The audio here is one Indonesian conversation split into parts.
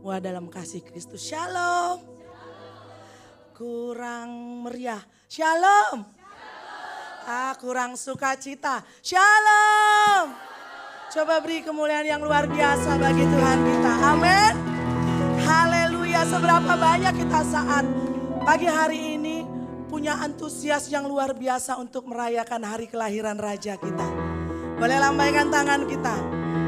semua dalam kasih Kristus. Shalom. Kurang meriah. Shalom. Kurang sukacita. Shalom. Coba beri kemuliaan yang luar biasa bagi Tuhan kita. Amin. Haleluya. Seberapa banyak kita saat pagi hari ini punya antusias yang luar biasa untuk merayakan hari kelahiran Raja kita. Boleh lambaikan tangan kita.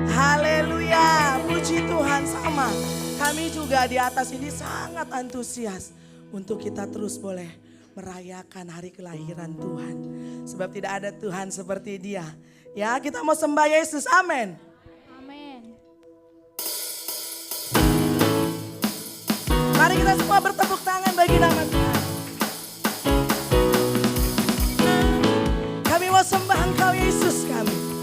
Haleluya. Puji Tuhan sama. Kami juga di atas ini sangat antusias untuk kita terus boleh merayakan hari kelahiran Tuhan. Sebab tidak ada Tuhan seperti Dia. Ya, kita mau sembah Yesus. Amin. Amin. Mari kita semua bertepuk tangan bagi nama Tuhan. Kami mau sembah Engkau Yesus kami.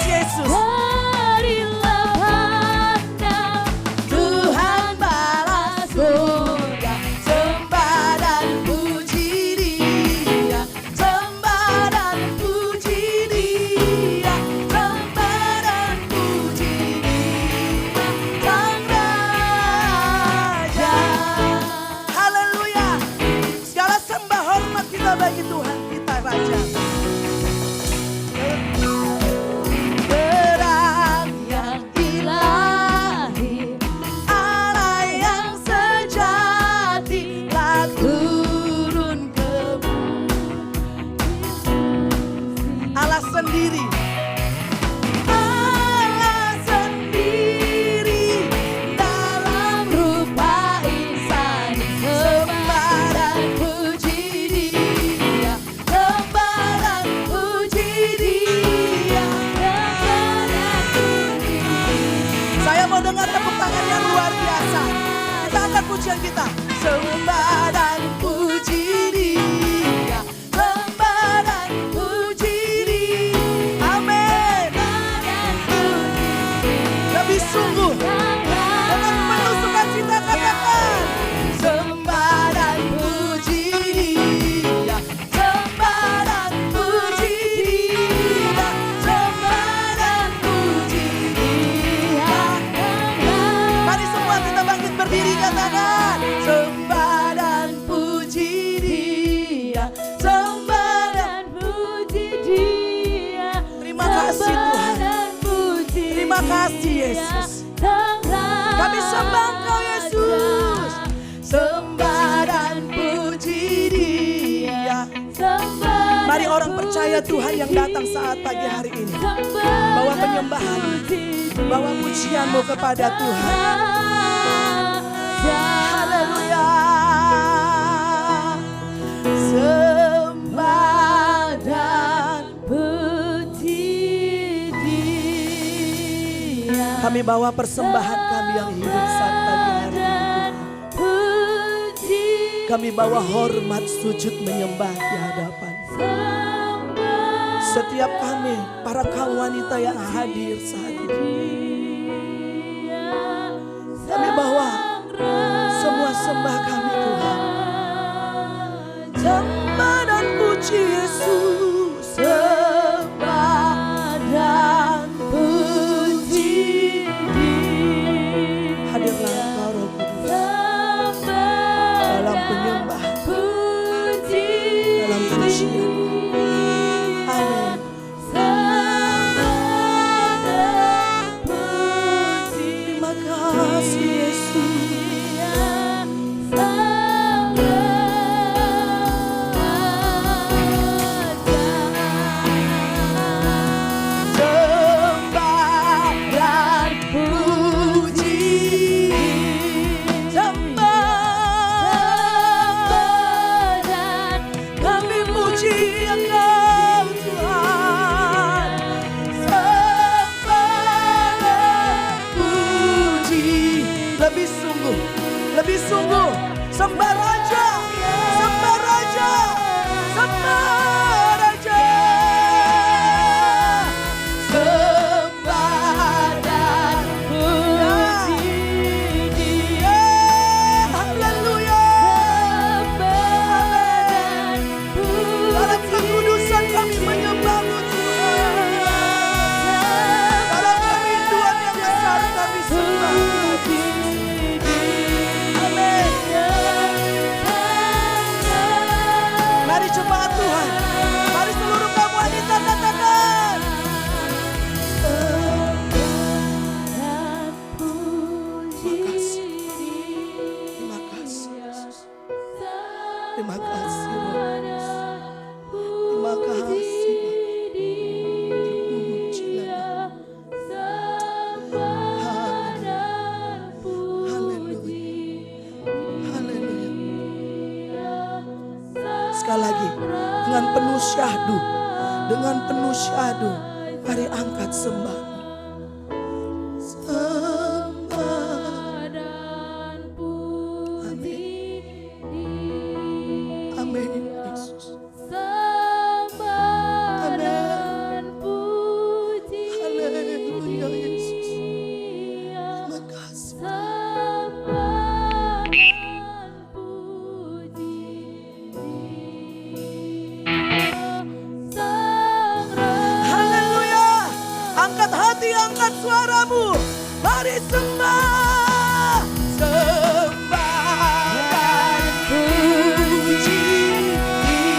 Yesus. Marilah pandang Tuhan balas surga, sembah dan puji Dia, sembah dan puji Dia, sembah dan puji Dia, Sang Raja. Haleluya. Segala sembah hormat kita bagi Tuhan kita Raja. Sendiri. Allah sendiri dalam rupa insan, sembah dan puji Dia, sembah dan puji Dia, sembah dan puji Dia. Saya mau dengar tepuk tangan yang luar biasa. Kita angkat pujian kita. Sembah dan puji Dia, sembah dan puji Dia. Amin. Lebih sungguh dengan penuh sukacita katakan sembah dan puji Dia, sembah dan puji Dia, sembah dan puji Dia. Mari semua kita bangkit berdiri katakan sembah dan puji Dia, sembah dan puji Dia. Terima kasih Tuhan. Terima kasih Yesus. Kami sembah Engkau Yesus. Sembah dan puji Dia. Mari orang percaya Tuhan yang datang saat pagi hari ini. Bawa penyembahan, bawa pujianmu kepada Tuhan. Haleluya. Sembah dan puji Dia. kami bawa persembahan kami yang hidup saat pagi hari ini Tuhan. Kami bawa hormat sujud menyembah di hadapan. Setiap kami, para kaum wanita yang hadir saat ini. Kami bawa semua sembah kami Tuhan. Sembah dan puji Yesus. Sembah dan puji Dia. Hadirlah Engkau Roh Kudus dalam penyembahan, dalam pujian. Amin. Terima kasih Yesus. jemaat Tuhan. Mari seluruh kaum wanita katakan. Terima kasih Yesus. Terima kasih Roh. Terima kasih. Terpujilah. Haleluya. Sekali lagi, dengan penuh syahdu, mari angkat sembah. Amin Yesus. Haleluya Yesus. Terima kasih. Haleluya. Angkat hati, angkat suaramu. Mari sembah. Sembah dan puji Dia.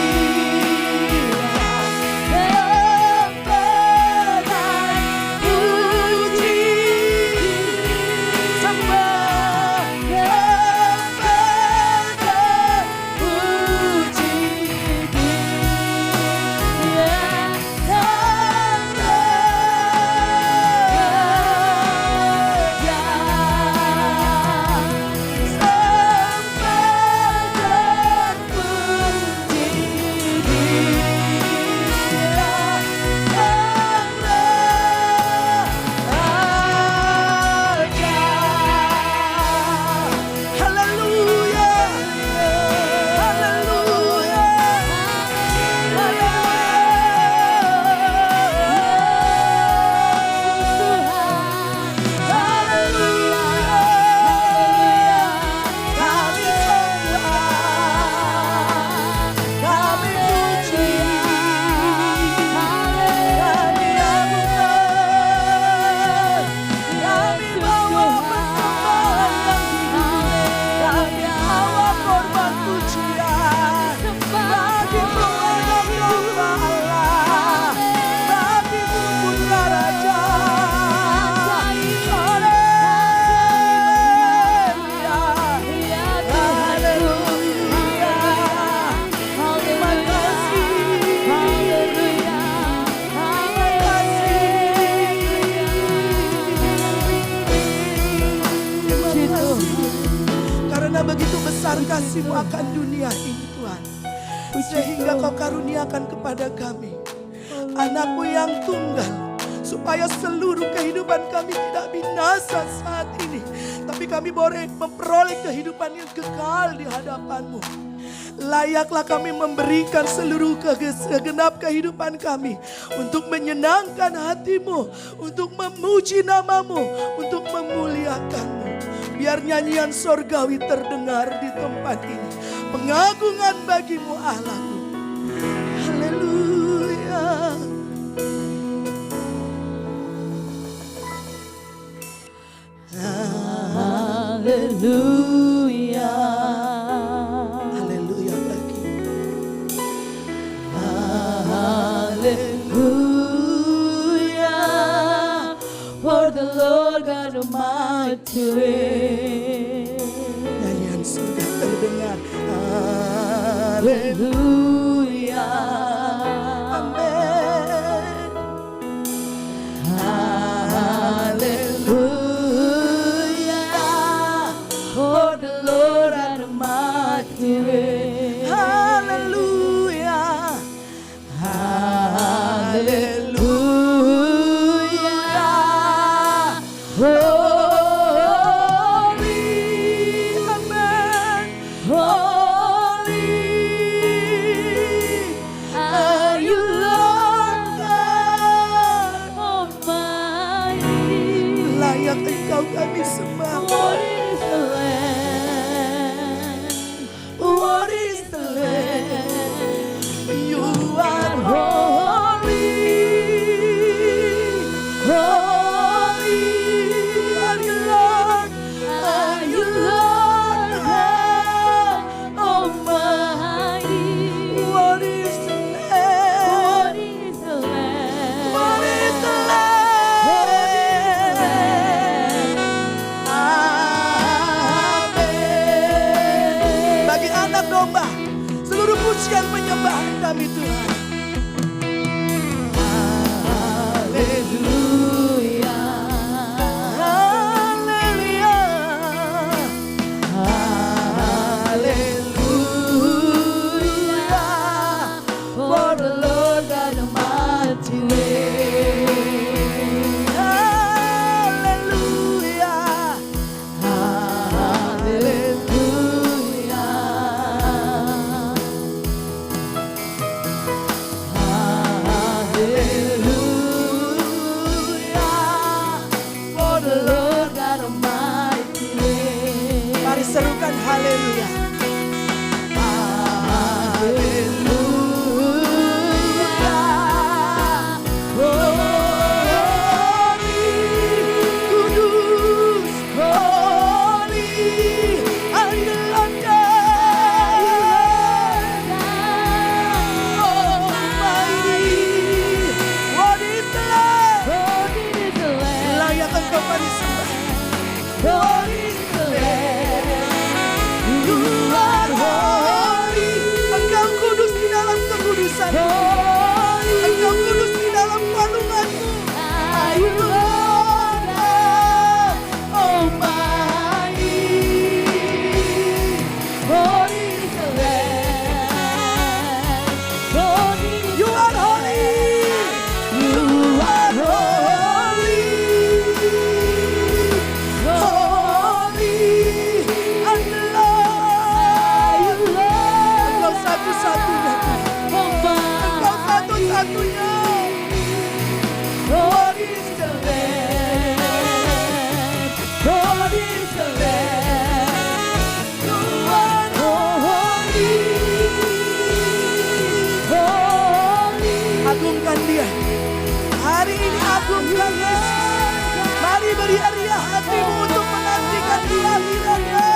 Sembah dan puji Dia. Sembah dan puji Haleluya. Haleluya. Karena begitu besar kasih-Mu akan dunia ini Tuhan, sehingga Kau karuniakan kepada kami anak-Mu yang tunggal, supaya seluruh kehidupan kami tidak binasa saat ini, tapi kami boleh memperoleh kehidupan yang kekal di hadapan-Mu. Layaklah kami memberikan seluruh segenap kehidupan kami untuk menyenangkan hati-Mu, untuk memuji nama-Mu, untuk memuliakan-Mu. Biar nyanyian sorgawi terdengar di tempat ini, pengagungan bagi-Mu Allahku. Haleluya. Haleluya. Haleluya bagi. Haleluya. For the Lord God Almighty reigns. Nyanyian surga terdengar. Haleluya. Amin. Haleluya. For the Lord God Almighty reigns. Haleluya. Haleluya. Holy. Amen. Holy. pujian penyembahan kami Tuhan. Haleluya. Haleluya. Haleluya. For the Lord God Almighty reigns. Haleluya. Haleluya. Haleluya. For the Lord God Almighty reigns. Mari serukan haleluya. Layak engkau kami sembah. Engkau kudus di dalam kekudusan. Engkau kudus di dalam kandunganmu. You are holy. You are holy. Holy and Lord. Engkau satu-satunya. Engkau satu-satunya. Agungkan dia. Hari ini agungkan Yesus. Mari beriadah hatimu untuk menantikan kehadirannya.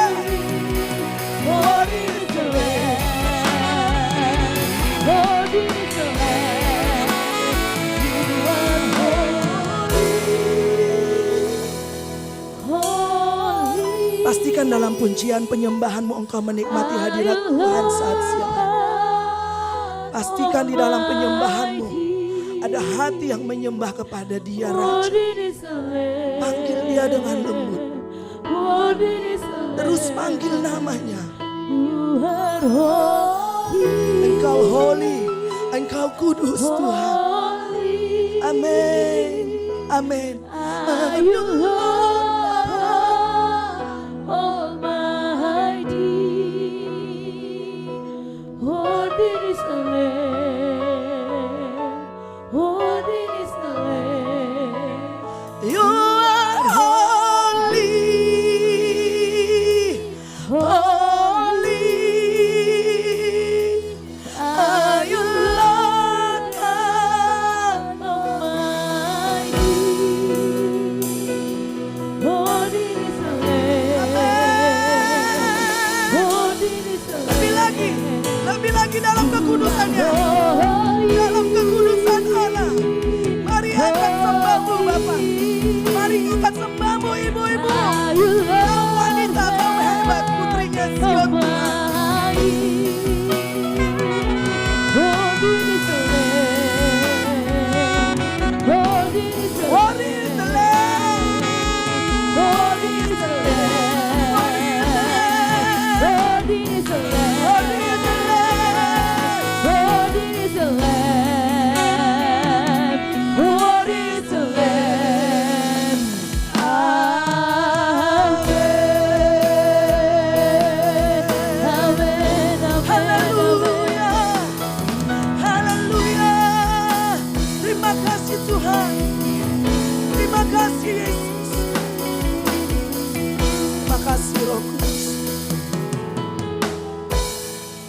Pastikan dalam pujian penyembahanmu engkau menikmati hadirat Tuhan saat siang hari. Pastikan di dalam penyembahanmu ada hati yang menyembah kepada Dia Raja. Panggil Dia dengan lembut. Terus panggil namanya. Engkau holy, Engkau kudus Tuhan. Amin. Amin. You are holy, holy. Are you Lord God Almighty? Lebih lagi dalam kekudusannya, dalam kekudusan Allah. Mari angkat sembahmu Bapak, mari angkat sembahmu ibu-ibu. Kau wanita, kau hebat, putrinya Sion Tuhan. Worthy is the Lamb. Worthy is the Lamb. Worthy is the Lamb.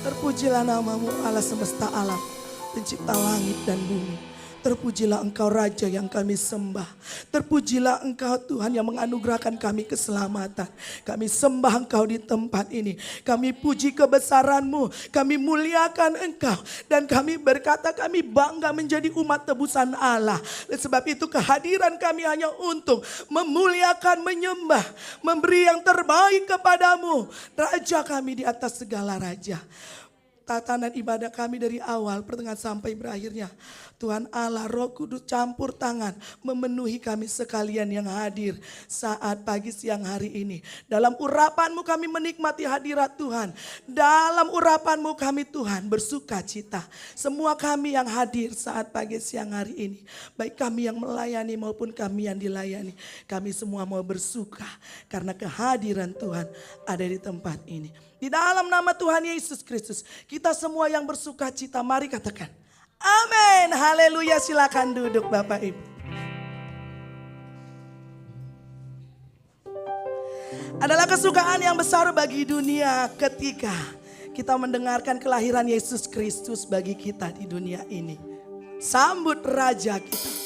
Terpujilah namamu Allah semesta alam, pencipta langit dan bumi. Terpujilah engkau Raja yang kami sembah. Terpujilah engkau Tuhan yang menganugerahkan kami keselamatan. Kami sembah engkau di tempat ini. Kami puji kebesaran-Mu. Kami muliakan engkau. Dan kami berkata kami bangga menjadi umat tebusan Allah. Dan sebab itu kehadiran kami hanya untuk memuliakan, menyembah. Memberi yang terbaik kepadamu. Raja kami di atas segala raja. tatanan ibadah kami dari awal, pertengahan sampai berakhirnya. Tuhan Allah, Roh Kudus campur tangan memenuhi kami sekalian yang hadir saat pagi siang hari ini. Dalam urapan-Mu kami menikmati hadirat Tuhan. Dalam urapan-Mu kami Tuhan bersuka cita. Semua kami yang hadir saat pagi siang hari ini, baik kami yang melayani maupun kami yang dilayani, kami semua mau bersuka karena kehadiran Tuhan ada di tempat ini. Di dalam nama Tuhan Yesus Kristus, kita semua yang bersuka cita, mari katakan amin. Haleluya, silakan duduk Bapak Ibu. Adalah kesukaan yang besar bagi dunia ketika kita mendengarkan kelahiran Yesus Kristus bagi kita di dunia ini. Sambut Raja kita.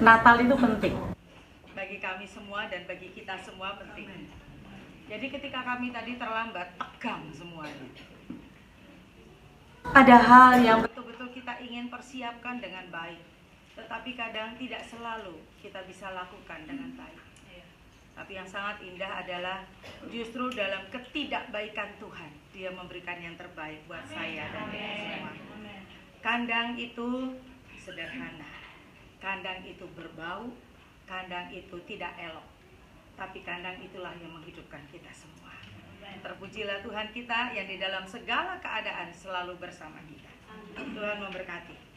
Natal itu penting bagi kami semua dan bagi kita semua penting. Jadi ketika kami tadi terlambat, tegang semuanya. Ada hal yang betul-betul kita ingin persiapkan dengan baik, tetapi kadang tidak selalu kita bisa lakukan dengan baik. Tapi yang sangat indah adalah justru dalam ketidakbaikan Tuhan, Dia memberikan yang terbaik buat saya dan kita semua. Kandang itu sederhana. Kandang itu berbau, kandang itu tidak elok. Tapi kandang itulah yang menghidupkan kita semua. Terpujilah Tuhan kita yang di dalam segala keadaan selalu bersama kita. Tuhan memberkati.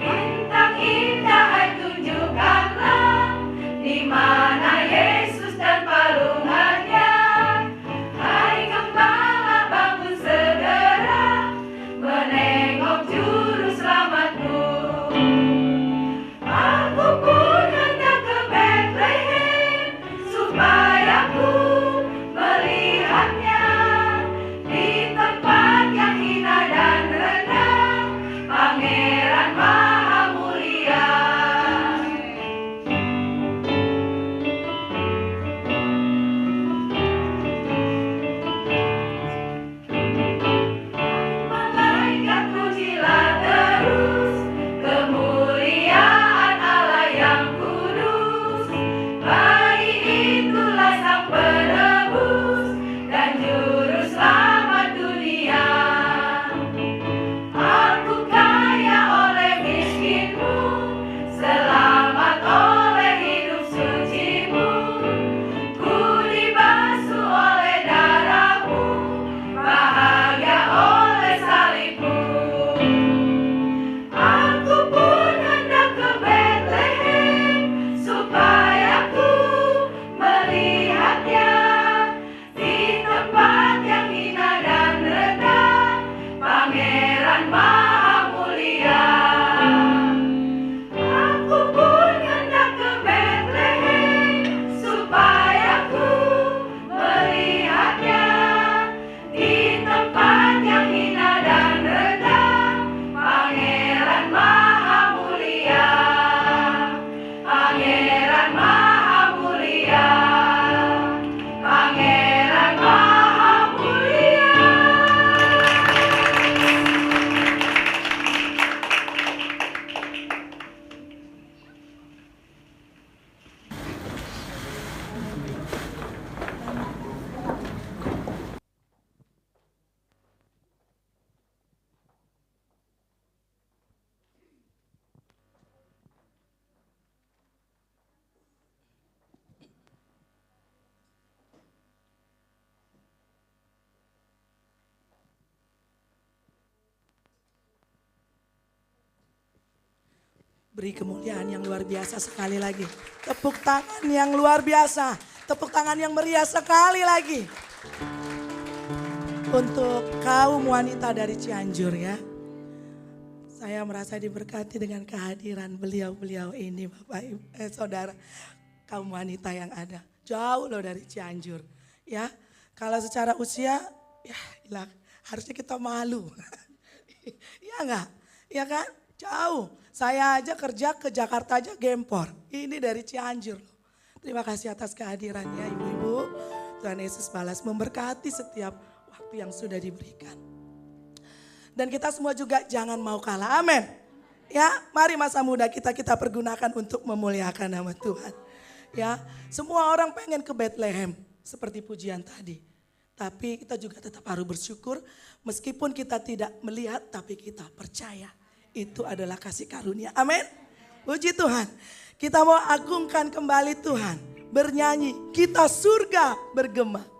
Bintang indah tunjukkanlah di mana Beri kemuliaan yang luar biasa sekali lagi. Tepuk tangan yang luar biasa. Tepuk tangan yang meriah sekali lagi. Untuk kaum wanita dari Cianjur ya. Saya merasa diberkati dengan kehadiran beliau-beliau ini Bapak Saudara. Kaum wanita yang ada. Jauh loh dari Cianjur. Ya, kalau secara usia ya harusnya kita malu. Iya enggak? Iya kan? Jauh. Saya aja kerja ke Jakarta aja gempor. Ini dari Cianjur. Terima kasih atas kehadirannya ibu-ibu. Tuhan Yesus balas memberkati setiap waktu yang sudah diberikan. Dan kita semua juga jangan mau kalah. Amin. Ya, mari masa muda kita pergunakan untuk memuliakan nama Tuhan. Ya, semua orang pengen ke Bethlehem seperti pujian tadi. Tapi kita juga tetap harus bersyukur meskipun kita tidak melihat tapi kita percaya. Itu adalah kasih karunia. Amin. Puji Tuhan. Kita mau agungkan kembali Tuhan. Bernyanyi. Kita surga bergema.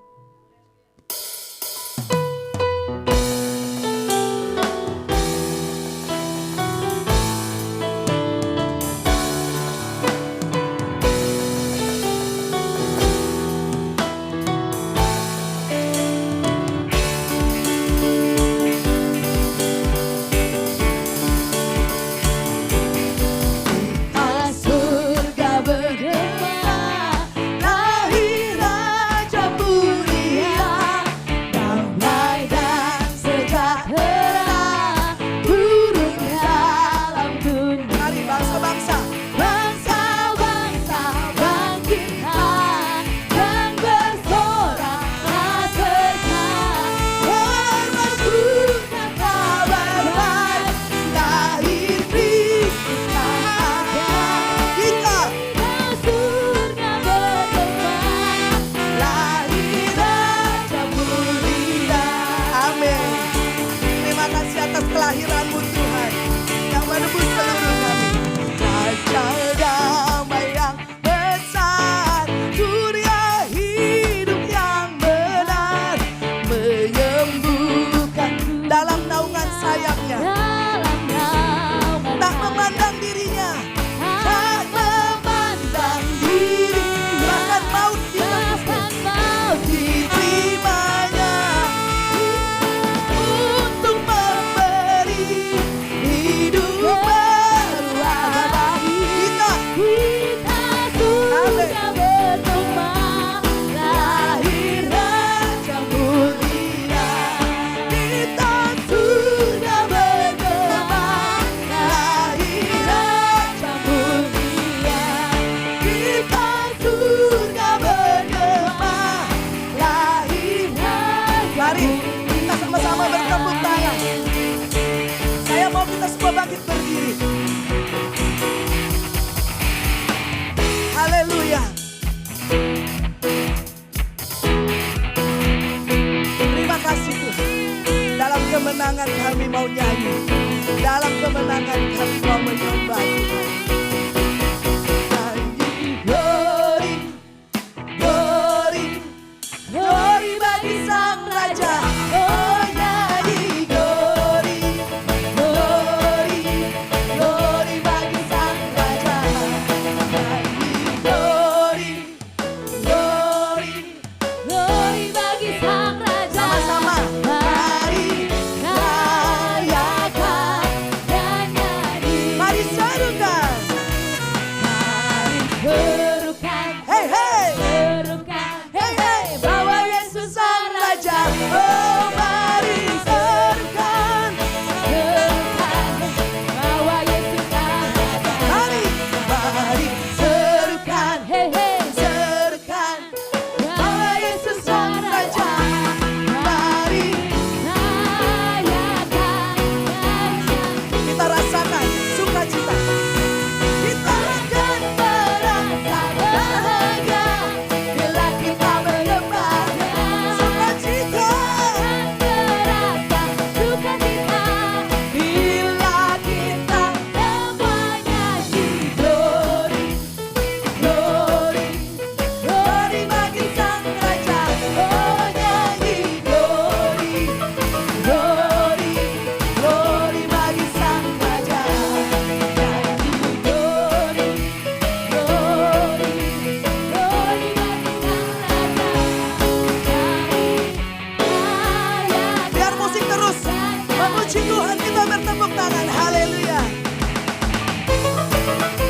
Kemenangan kami mau nyanyi, dalam kemenangan kami mau menyembah Tuhan. Nyanyi glory, glory, glory bagi Sang Raja. Oh nyanyi glory, glory, glory bagi Sang Raja. Nyanyi glory, glory, Glory bagi Sang Raja. sama-sama. Mari serukan. Puji Tuhan, kita bertepuk tangan. Haleluya.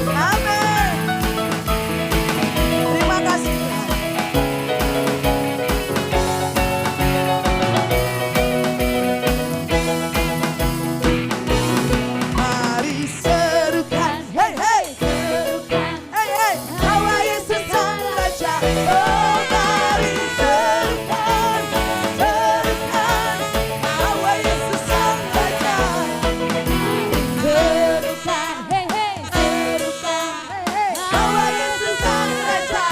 Amin. Terima kasih Tuhan. Mari serukan, hey hey, hey hey, bahwa Yesus Sang Raja. Oh mari serukan, serukan, bahwa Yesus Sang Raja. Serukan, hey hey, serukan, Bahwa Yesus Sang Raja.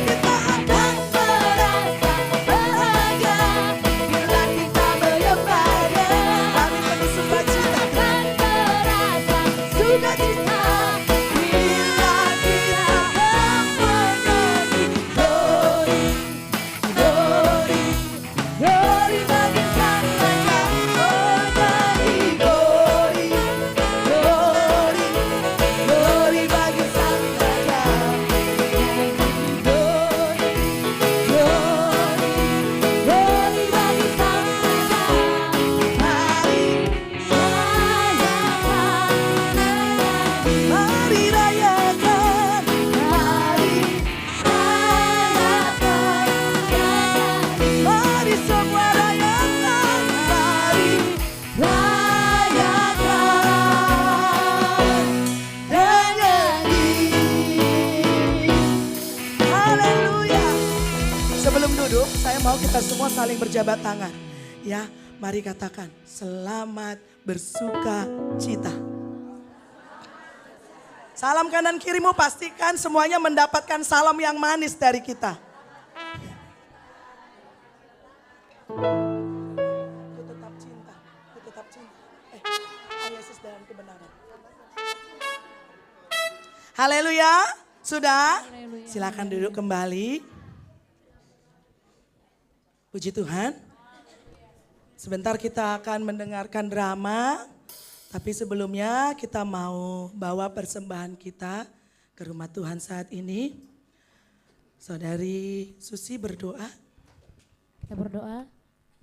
Kita akan merasa bahagia bila kita menyembahnya. Kami penuh sukacita. akan terasa sukacita Bila kita menyanyi glory, glory, glory bagi Sang Raja. Oh nyanyi glory, glory, glory bagi Sang Raja. Glory, glory, glory bagi Sang Raja. mari, mari rayakan, mari semua rayakan, mari rayakan dan nyanyi. Haleluya. Sebelum duduk, saya mau kita semua saling berjabat tangan. Ya, mari katakan, selamat bersuka cita. Salam kanan kirimu, pastikan semuanya mendapatkan salam yang manis dari kita. Ku tetap cinta, ku tetap cinta. Yesus dalam kebenaran. Haleluya, sudah? Haleluya. Silakan duduk kembali. Puji Tuhan. Sebentar kita akan mendengarkan drama. Tapi sebelumnya kita mau bawa persembahan kita ke rumah Tuhan saat ini. Saudari Susi berdoa. Kita berdoa.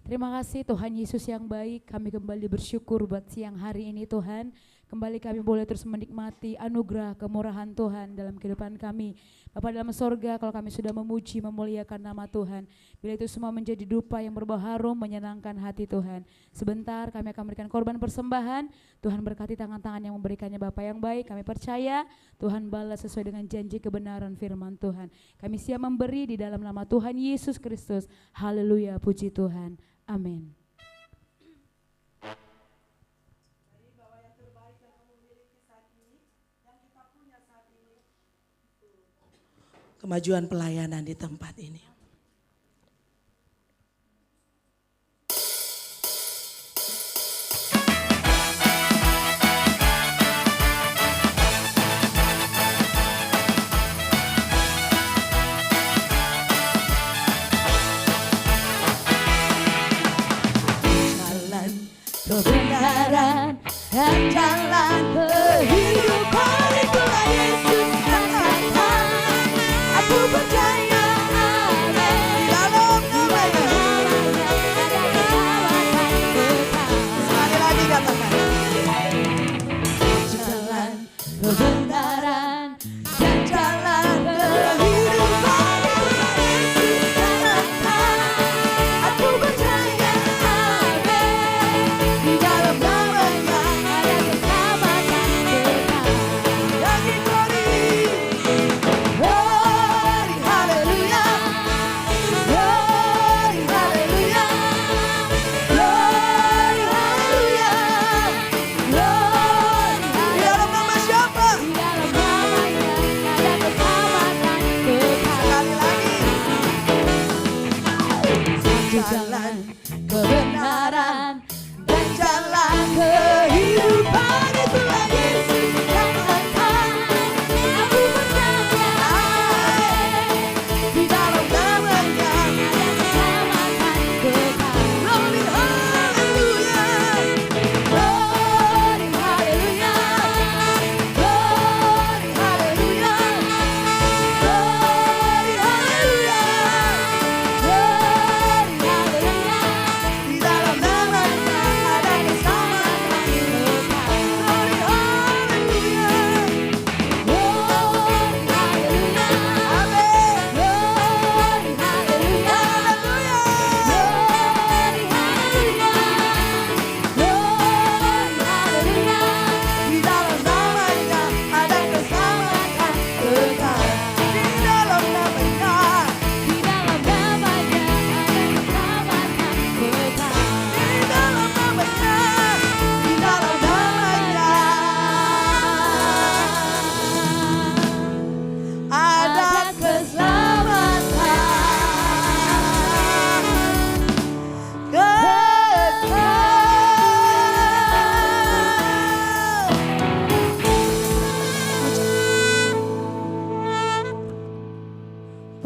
Terima kasih Tuhan Yesus yang baik, kami kembali bersyukur buat siang hari ini Tuhan. Kembali kami boleh terus menikmati anugerah kemurahan Tuhan dalam kehidupan kami. Bapa dalam sorga, kalau kami sudah memuji, memuliakan nama Tuhan, bila itu semua menjadi dupa yang berbau harum, menyenangkan hati Tuhan. Sebentar kami akan memberikan korban persembahan, Tuhan berkati tangan-tangan yang memberikannya Bapa yang baik. Kami percaya Tuhan balas sesuai dengan janji kebenaran firman Tuhan. Kami siap memberi di dalam nama Tuhan Yesus Kristus. Haleluya, puji Tuhan. Amin. Kemajuan pelayanan di tempat ini. Jalan kebenaran dan jalan kehidupan, itulah Yesus yang datang. Aku percaya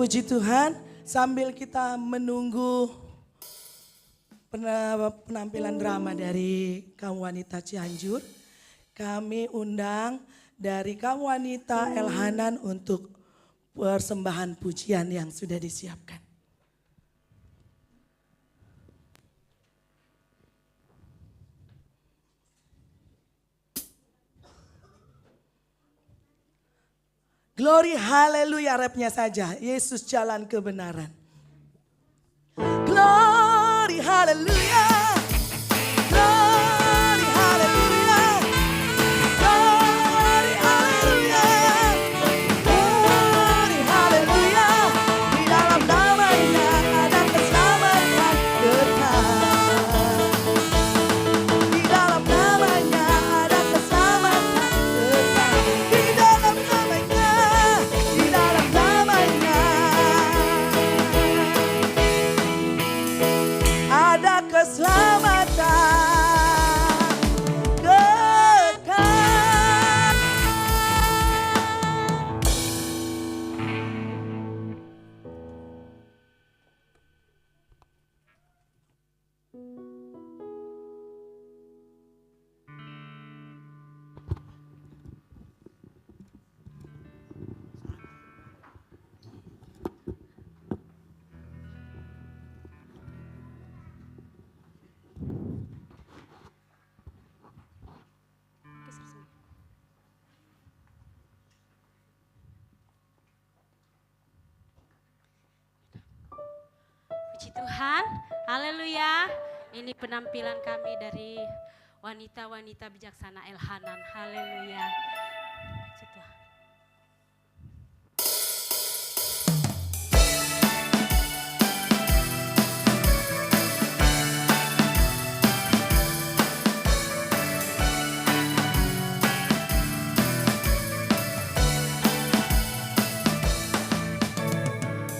Puji Tuhan, sambil kita menunggu penampilan drama dari kaum wanita Cianjur, kami undang dari kaum wanita Elhanan untuk persembahan pujian yang sudah disiapkan. Glory haleluya, rapnya saja. Yesus jalan kebenaran. Glory haleluya. Glory haleluya. Glory haleluya. Glory haleluya. Di dalam namanya ada keselamatan kekal. Di dalam namanya ada keselamatan kekal. Di dalam namanya, di dalam namanya ada keselamatan kekal. Puji Tuhan, haleluya. Ini penampilan kami dari wanita-wanita bijaksana Elhanan, haleluya. Puji Tuhan.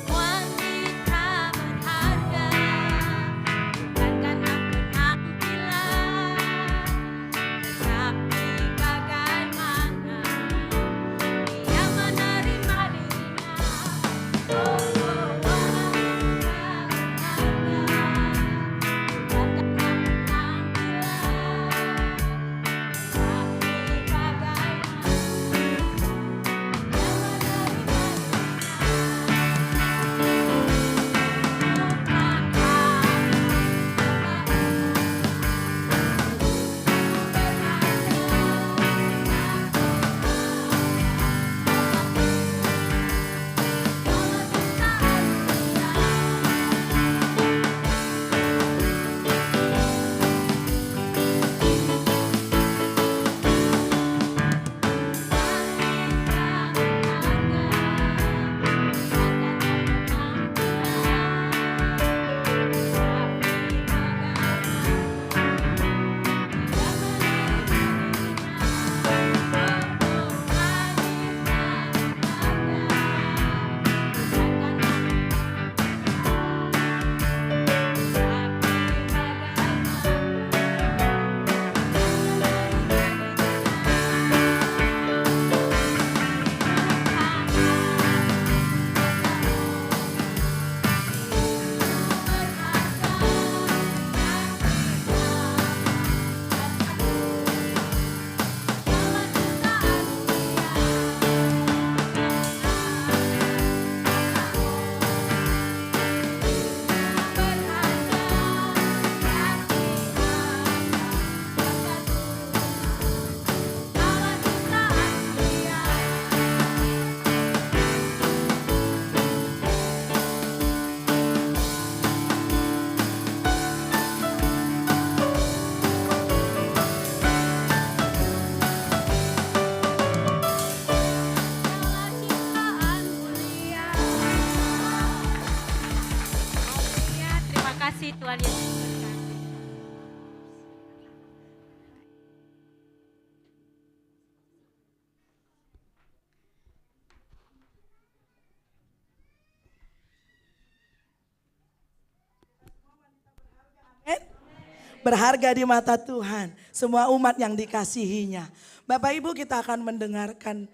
Wanita berharga, bukan karena penampilan, tetapi bagaimana dia menerima dirinya. Oh, wanita berharga, bukan karena penampilan, tetapi bagaimana dia terima kasih Tuhan Yesus berkati. Berharga di mata Tuhan, semua umat yang dikasihinya. Bapak Ibu, kita akan mendengarkan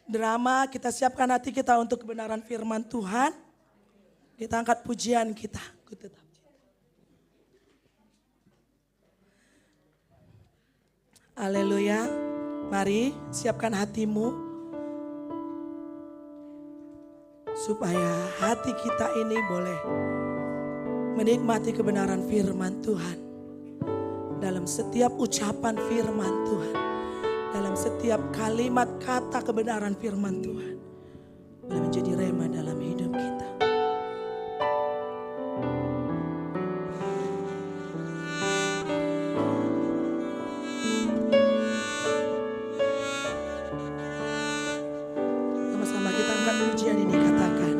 drama, kita siapkan hati kita untuk kebenaran firman Tuhan. Kita angkat pujian kita. Ku tetap cinta. Haleluya. Mari siapkan hatimu. Supaya hati kita ini boleh menikmati kebenaran firman Tuhan. Dalam setiap ucapan firman Tuhan. Dalam setiap kalimat kata kebenaran firman Tuhan. Boleh menjadi rema dalam hidup kita. Sama-sama kita angkat pujian ini, katakan.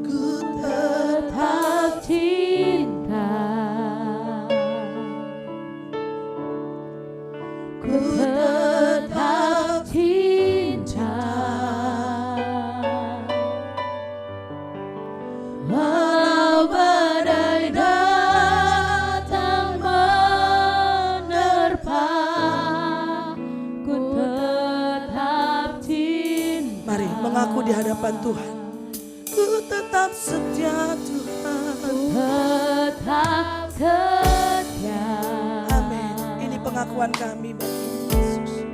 Ku Tetap cinta, ku tetap cinta, walau badai datang menerpa, ku tetap cinta. Mari mengaku di hadapan Tuhan. Ku tetap setia Tuhan. Tetap setia. Amin. Ini pengakuan kami bagi Yesus.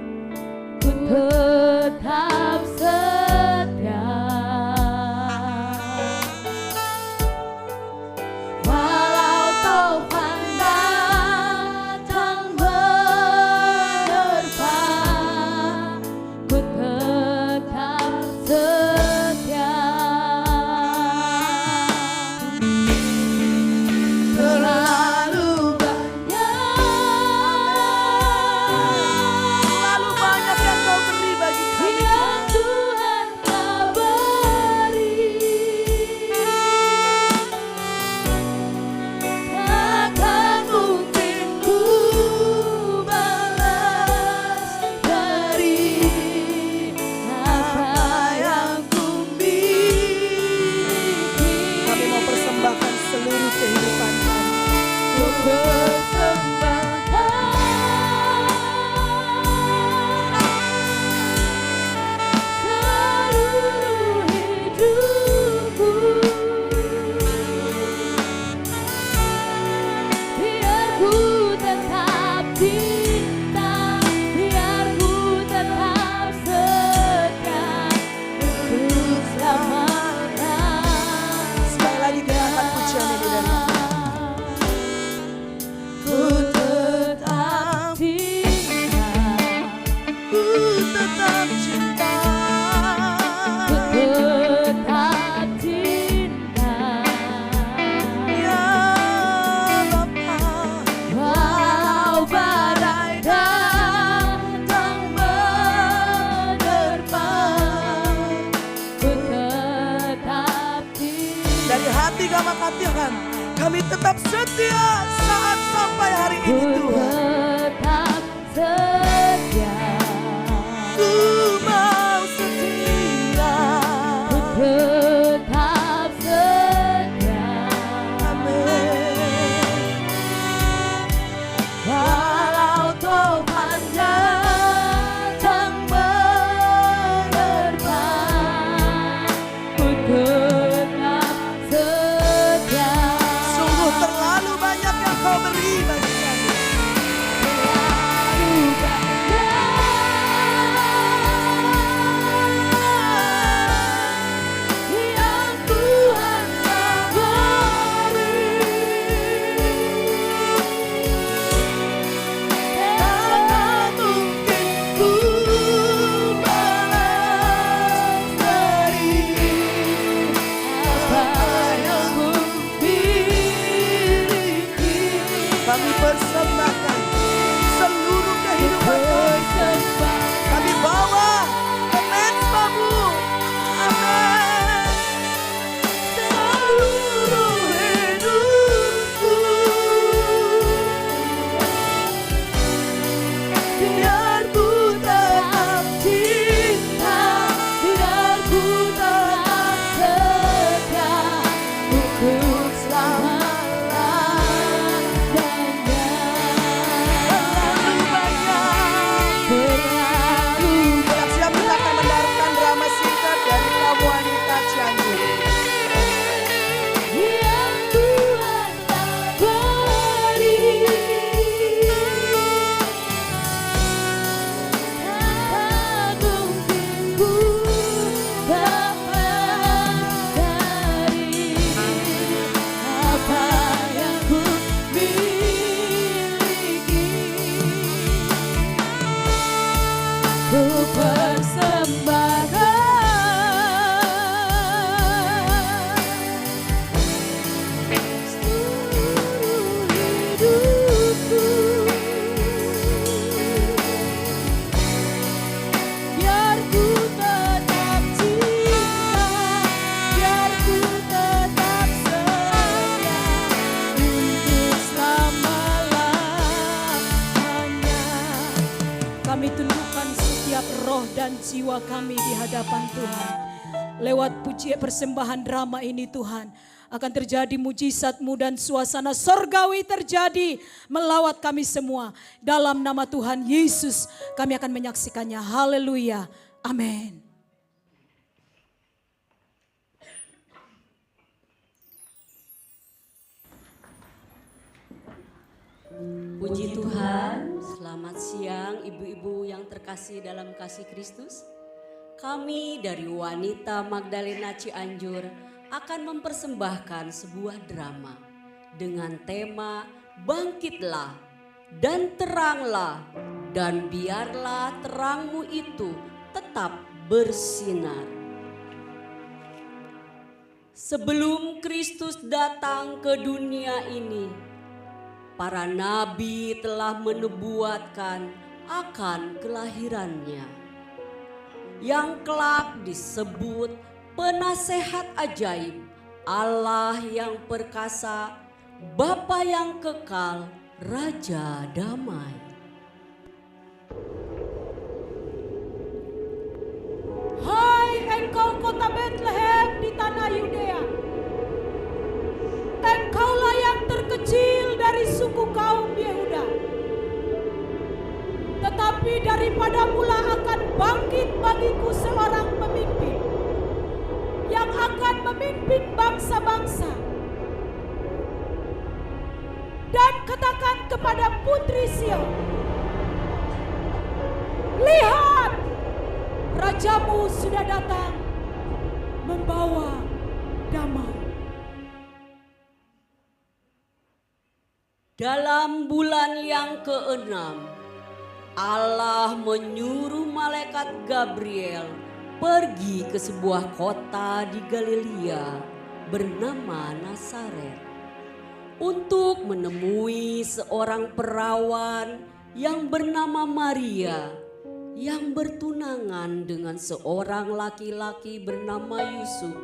Ku tetap setia, walau taufan datang menerpa, ku tetap setia. Terlalu Terlalu banyak yang kau beri bagi kami. yang Tuhan telah beri, takkan mungkin ku balas dari apa yang ku miliki. Kami mau persembahkan seluruh kehidupan kami. Ku persembahkan seluruh hidupku, biar ku tetap cinta, biar ku tetap setia untuk selamanya. Sekali lagi kita angkat pujian ini dari Ku tetap cinta, ku tetap cinta. ku tetap cinta, Ya Bapa. walau badai datang menerpa, ku tetap cinta. Dari hati kami katakan, kami tetap setia saat sampai hari Ku ini Tuhan. tetap setia, Ku mau setia. ku tetap setia, Amin. walau taufan datang menerpa, ku tetap setia. Sungguh terlalu banyak yang kau beri bagi kami. Terlalu banyak jiwa kami di hadapan Tuhan. Lewat puji persembahan drama ini Tuhan, akan terjadi mujizat-Mu dan suasana sorgawi terjadi melawat kami semua. Dalam nama Tuhan Yesus kami akan menyaksikannya. Haleluya. Amin. Puji Tuhan, selamat siang ibu-ibu yang terkasih dalam kasih Kristus. Kami dari Wanita Magdalena Cianjur akan mempersembahkan sebuah drama dengan tema Bangkitlah dan teranglah, dan biarlah terangmu itu tetap bersinar. Sebelum Kristus datang ke dunia ini, para nabi telah menubuatkan akan kelahirannya, yang kelak disebut penasehat ajaib, Allah yang perkasa, Bapa yang kekal, Raja damai. Hai engkau kota Bethlehem di tanah Yudea, engkaulah yang terkecil dari suku kaum Yehuda. Tetapi daripada mula akan bangkit bagiku seorang pemimpin yang akan memimpin bangsa-bangsa. Dan katakan kepada putri Sion, lihat, rajamu sudah datang membawa damai. Dalam bulan yang ke-6, Allah menyuruh malaikat Gabriel pergi ke sebuah kota di Galilea bernama Nazaret untuk menemui seorang perawan yang bernama Maria yang bertunangan dengan seorang laki-laki bernama Yusuf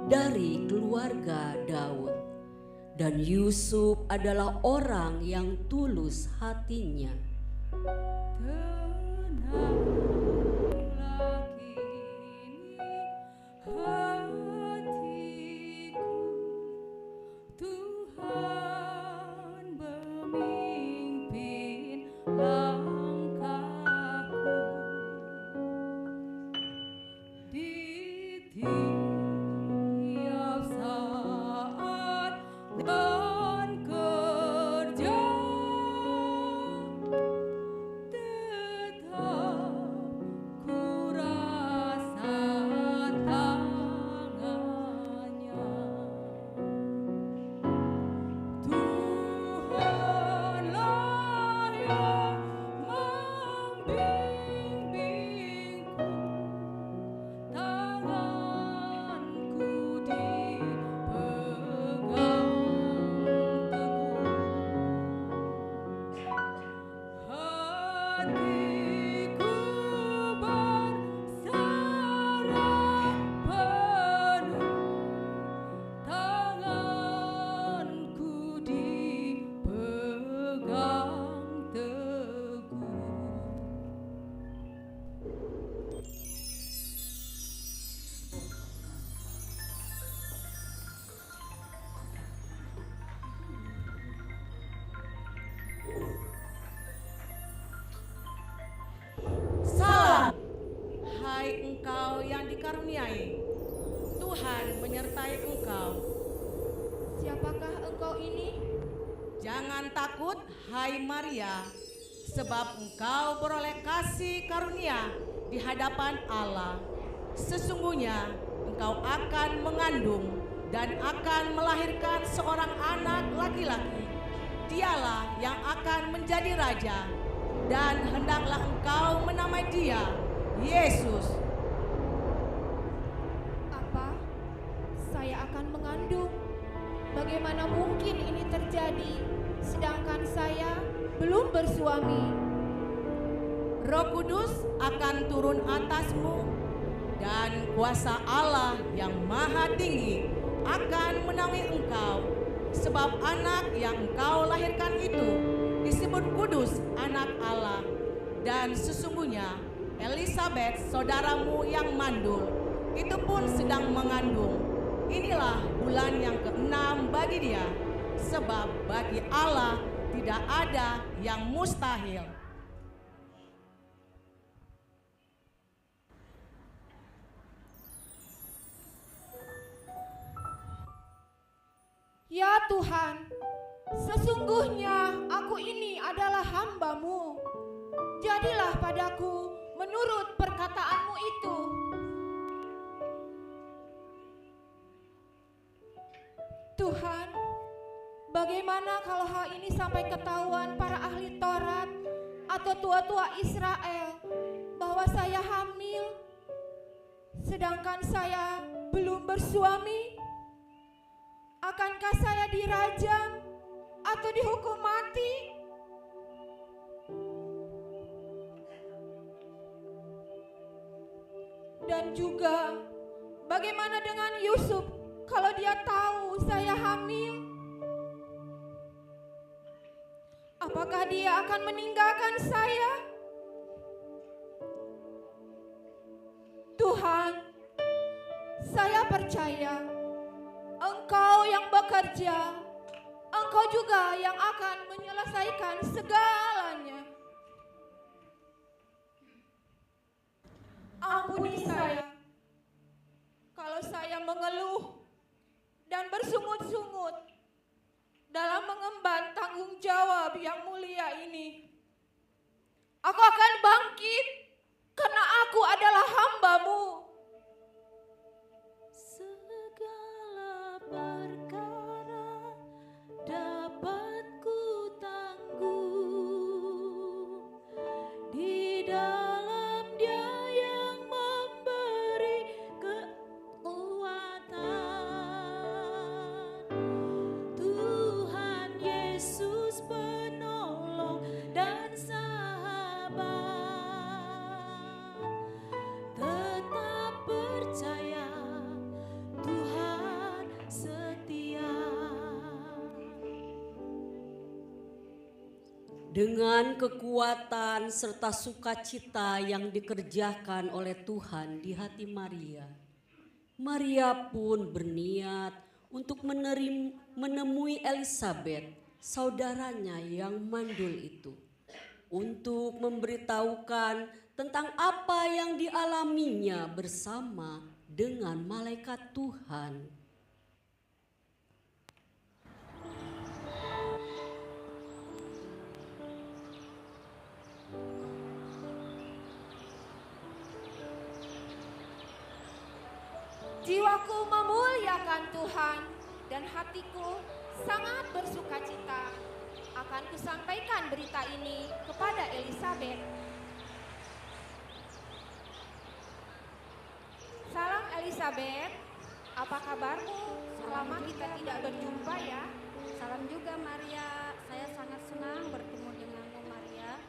dari keluarga Daud. Dan Yusuf adalah orang yang tulus hatinya. Tenanglah kini hatiku, Tuhan memimpin langkahku di tiap saat dan kerja. Engkau yang dikaruniai, Tuhan menyertai engkau. Siapakah engkau ini? Jangan takut, hai Maria, sebab engkau beroleh kasih karunia di hadapan Allah. Sesungguhnya engkau akan mengandung dan akan melahirkan seorang anak laki-laki. Dialah yang akan menjadi raja, dan hendaklah engkau menamai dia Yesus. Apa? Saya akan mengandung. Bagaimana mungkin ini terjadi, sedangkan saya belum bersuami? Roh Kudus akan turun atasmu, dan kuasa Allah yang maha tinggi akan menaungi engkau. Sebab anak yang engkau lahirkan itu disebut kudus, anak Allah. Dan sesungguhnya Elisabeth, saudaramu yang mandul, itu pun sedang mengandung. Inilah bulan yang ke-6 bagi dia, sebab bagi Allah tidak ada yang mustahil. Ya Tuhan, sesungguhnya aku ini adalah hamba-Mu. Jadilah padaku menurut perkataanmu itu. Tuhan, bagaimana kalau hal ini sampai ketahuan para ahli Taurat atau tua-tua Israel bahwa saya hamil, sedangkan saya belum bersuami? Akankah saya dirajam atau dihukum mati? Dan juga bagaimana dengan Yusuf kalau dia tahu saya hamil? Apakah dia akan meninggalkan saya? Tuhan, saya percaya Engkau yang bekerja, Engkau juga yang akan menyelesaikan segalanya. Ampuni saya kalau saya mengeluh dan bersungut-sungut dalam mengemban tanggung jawab yang mulia ini. Aku akan bangkit karena aku adalah hamba-Mu. Segala perkara dapat ku tanggung di dalam Dia yang memberi kekuatan. Tuhan Yesus penolong dan sahabat, tetap percaya Tuhan setia. Dengan kekuatan serta sukacita yang dikerjakan oleh Tuhan di hati Maria, Maria pun berniat untuk menemui Elisabeth, saudaranya yang mandul itu, untuk memberitahukan tentang apa yang dialaminya bersama dengan malaikat Tuhan. Jiwaku memuliakan Tuhan dan hatiku sangat bersukacita. Akan kusampaikan berita ini kepada Elisabeth. Salam Elisabeth, apa kabarmu? Selama kita tidak berjumpa ya. Salam juga Maria, saya sangat senang bertemu denganmu Maria.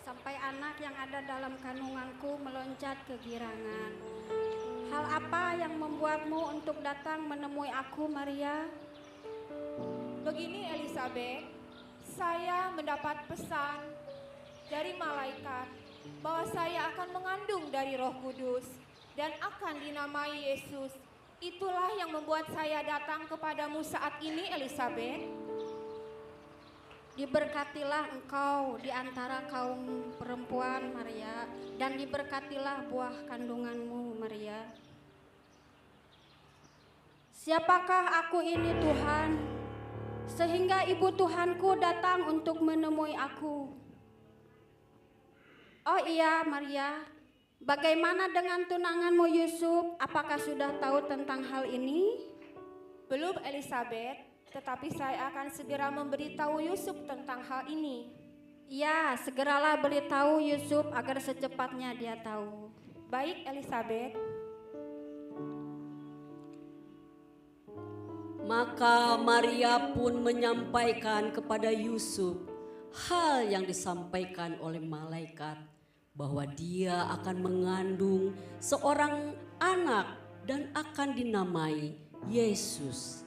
Sampai anak yang ada dalam kandunganku meloncat kegirangan. Hal apa yang membuatmu untuk datang menemui aku Maria? Begini Elisabeth, saya mendapat pesan dari malaikat bahwa saya akan mengandung dari Roh Kudus dan akan dinamai Yesus. Itulah yang membuat saya datang kepadamu saat ini Elisabeth. Diberkatilah engkau di antara kaum perempuan Maria, dan diberkatilah buah kandunganmu Maria. Siapakah aku ini Tuhan, sehingga ibu Tuhanku datang untuk menemui aku? Oh iya Maria, bagaimana dengan tunanganmu Yusuf? Apakah sudah tahu tentang hal ini? Belum Elisabeth, tetapi saya akan segera memberitahu Yusuf tentang hal ini. Ya, segeralah beritahu Yusuf agar secepatnya dia tahu. Baik Elisabeth. Maka Maria pun menyampaikan kepada Yusuf hal yang disampaikan oleh malaikat, bahwa dia akan mengandung seorang anak dan akan dinamai Yesus.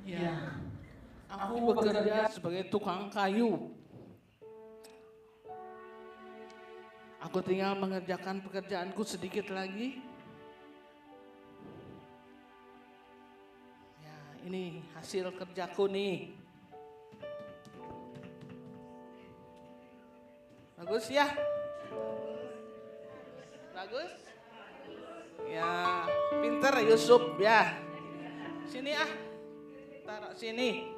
Ya, aku bekerja sebagai tukang kayu. Aku tinggal mengerjakan pekerjaanku sedikit lagi. Ya, ini hasil kerjaku nih. Bagus ya? Bagus? Ya, pinter Yusuf ya. Sini taruh sini.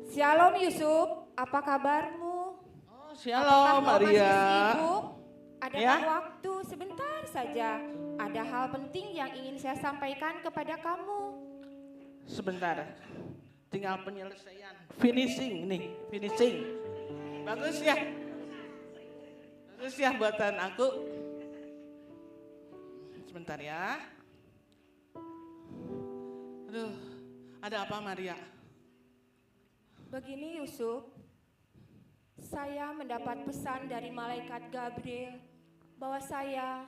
Shalom Yusuf, apa kabarmu? Oh, shalom Apakah kau masih Maria. sibuk? Adakah Ya. waktu sebentar saja? Ada hal penting yang ingin saya sampaikan kepada kamu. Sebentar. Tinggal penyelesaian. Finishing nih, finishing. Bagus ya? Bagus ya buatan aku. Sebentar ya. Aduh, ada apa Maria? Begini Yusuf, saya mendapat pesan dari malaikat Gabriel bahwa saya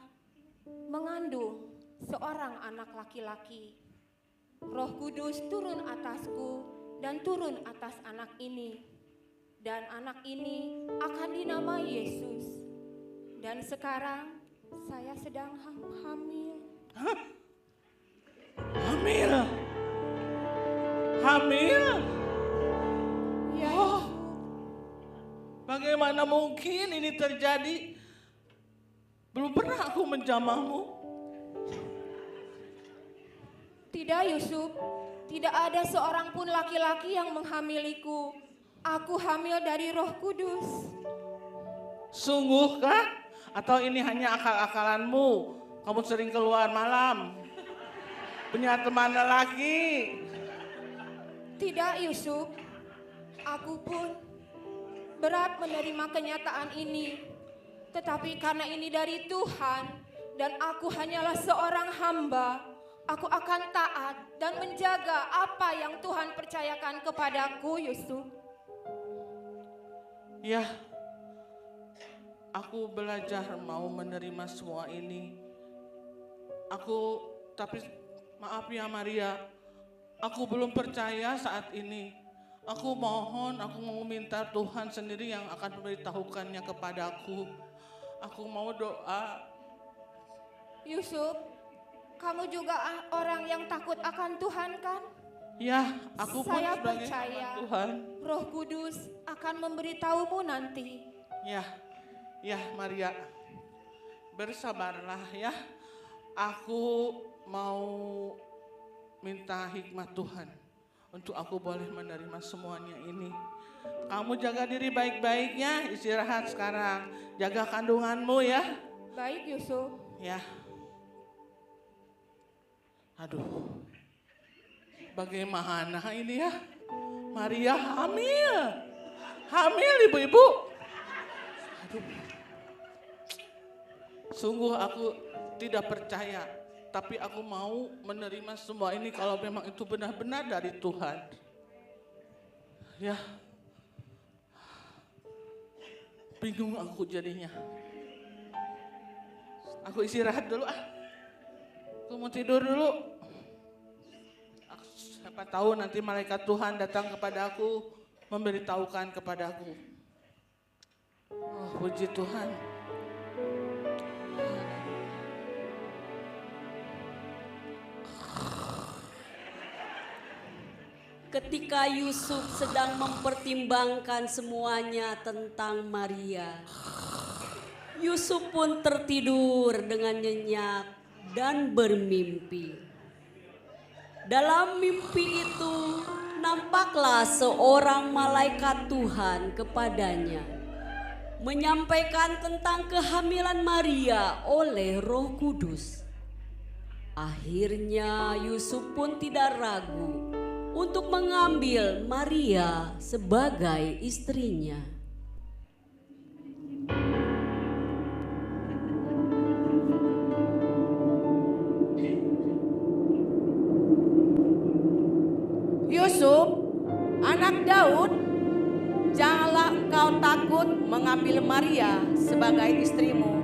mengandung seorang anak laki-laki. Roh Kudus turun atasku dan turun atas anak ini. Dan anak ini akan dinamai Yesus. Dan sekarang saya sedang hamil. Hah? Hamil? Hamil? Ya, Oh, bagaimana mungkin ini terjadi? Belum pernah aku menjamahmu. tidak Yusuf, tidak ada seorang pun laki-laki yang menghamiliku. Aku hamil dari Roh Kudus. Sungguh kah? Atau ini hanya akal-akalanmu? Kamu sering keluar malam, punya teman lelaki. Tidak Yusuf, aku pun berat menerima kenyataan ini. Tetapi karena ini dari Tuhan dan aku hanyalah seorang hamba, aku akan taat dan menjaga apa yang Tuhan percayakan kepadaku Yusuf. Ya, aku belajar mau menerima semua ini. Tapi maaf ya Maria, aku belum percaya saat ini. Aku mohon, aku mau minta Tuhan sendiri yang akan memberitahukannya kepadaku. Aku mau doa. Yusuf, kamu juga orang yang takut akan Tuhan kan? Ya, aku pun Saya sebagai percaya hamba Tuhan. Roh Kudus akan memberitahumu nanti. Ya Maria, bersabarlah ya. Aku mau minta hikmat Tuhan untuk aku boleh menerima semuanya ini. Kamu jaga diri baik-baiknya, istirahat sekarang. Jaga kandunganmu ya. Baik Yusuf. Ya. Aduh. Bagaimana ini ya? Maria hamil. Hamil ibu-ibu. Aduh. Sungguh aku tidak percaya. Tapi aku mau menerima semua ini kalau memang itu benar-benar dari Tuhan. Ya. Bingung aku jadinya. Aku istirahat dulu Aku mau tidur dulu. Siapa tahu nanti malaikat Tuhan datang kepada aku, memberitahukan kepadaku. Oh, puji Tuhan. Ketika Yusuf sedang mempertimbangkan semuanya tentang Maria, Yusuf pun tertidur dengan nyenyak dan bermimpi. Dalam mimpi itu nampaklah seorang malaikat Tuhan kepadanya, menyampaikan tentang kehamilan Maria oleh Roh Kudus. Akhirnya Yusuf pun tidak ragu untuk mengambil Maria sebagai istrinya. Yusuf, anak Daud, janganlah engkau takut mengambil Maria sebagai istrimu,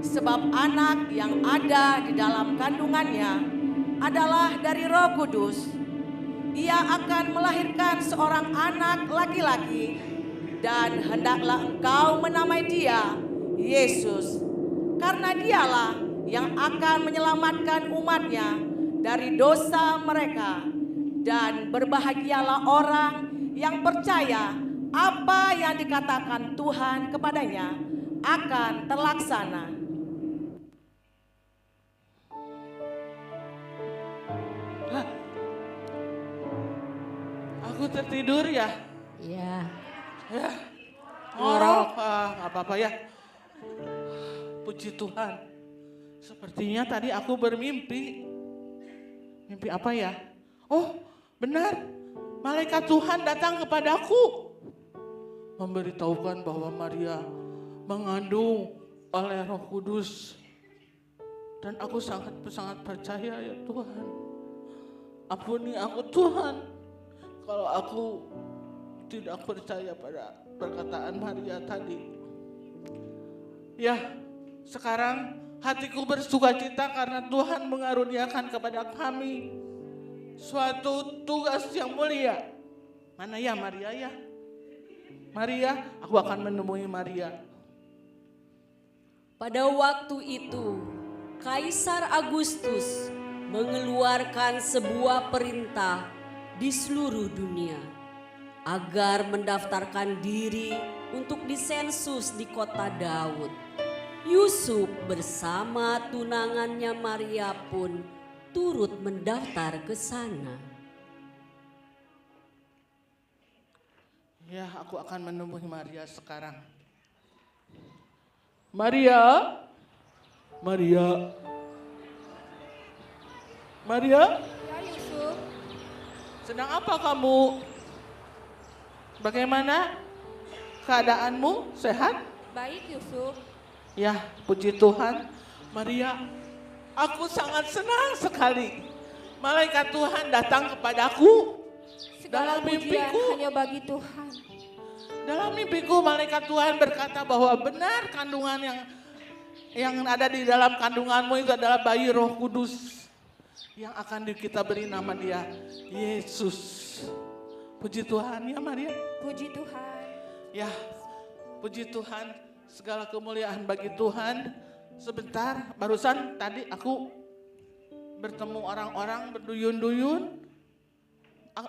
sebab anak yang ada di dalam kandungannya adalah dari Roh Kudus. ia akan melahirkan seorang anak laki-laki, dan hendaklah engkau menamai dia Yesus, karena dialah yang akan menyelamatkan umatnya dari dosa mereka. Dan berbahagialah orang yang percaya apa yang dikatakan Tuhan kepadanya akan terlaksana. Aku tertidur ya? Ya, Ya, ngorok, nggak apa-apa ya. Puji Tuhan. Sepertinya tadi aku bermimpi. Mimpi apa ya? Oh, benar. Malaikat Tuhan datang kepadaku. Memberitahukan bahwa Maria mengandung oleh Roh Kudus. Dan aku sangat percaya ya Tuhan. Ampuni aku Tuhan. Kalau aku tidak percaya pada perkataan Maria tadi. Ya, sekarang hatiku bersukacita karena Tuhan mengaruniakan kepada kami suatu tugas yang mulia. Mana ya Maria ya? Maria, aku akan menemui Maria. pada waktu itu Kaisar Agustus mengeluarkan sebuah perintah di seluruh dunia agar mendaftarkan diri untuk disensus di kota Daud. Yusuf bersama tunangannya Maria pun turut mendaftar ke sana. Ya, aku akan menemui Maria sekarang. Maria, Maria, Maria, Ya Yusuf, sedang apa kamu? Bagaimana keadaanmu? Sehat? baik Yusuf. Ya, puji Tuhan. Maria, aku sangat senang sekali. Malaikat Tuhan datang kepadaku. Segala Dalam pujian mimpiku. hanya bagi Tuhan. Dalam mimpiku malaikat Tuhan berkata bahwa benar kandungan yang ada di dalam kandunganmu itu adalah bayi Roh Kudus. Yang akan kita beri nama dia Yesus. Puji Tuhan ya Maria. Puji Tuhan. Ya, puji Tuhan, segala kemuliaan bagi Tuhan. Sebentar, barusan tadi aku bertemu orang-orang berduyun-duyun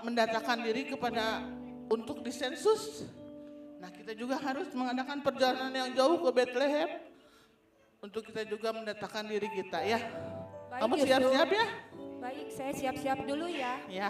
mendatakan diri untuk disensus. Nah, kita juga harus mengadakan perjalanan yang jauh ke Bethlehem untuk kita juga mendatakan diri kita ya. Baik, Kamu Yusuf. siap-siap ya? Baik, saya siap-siap dulu ya. Ya.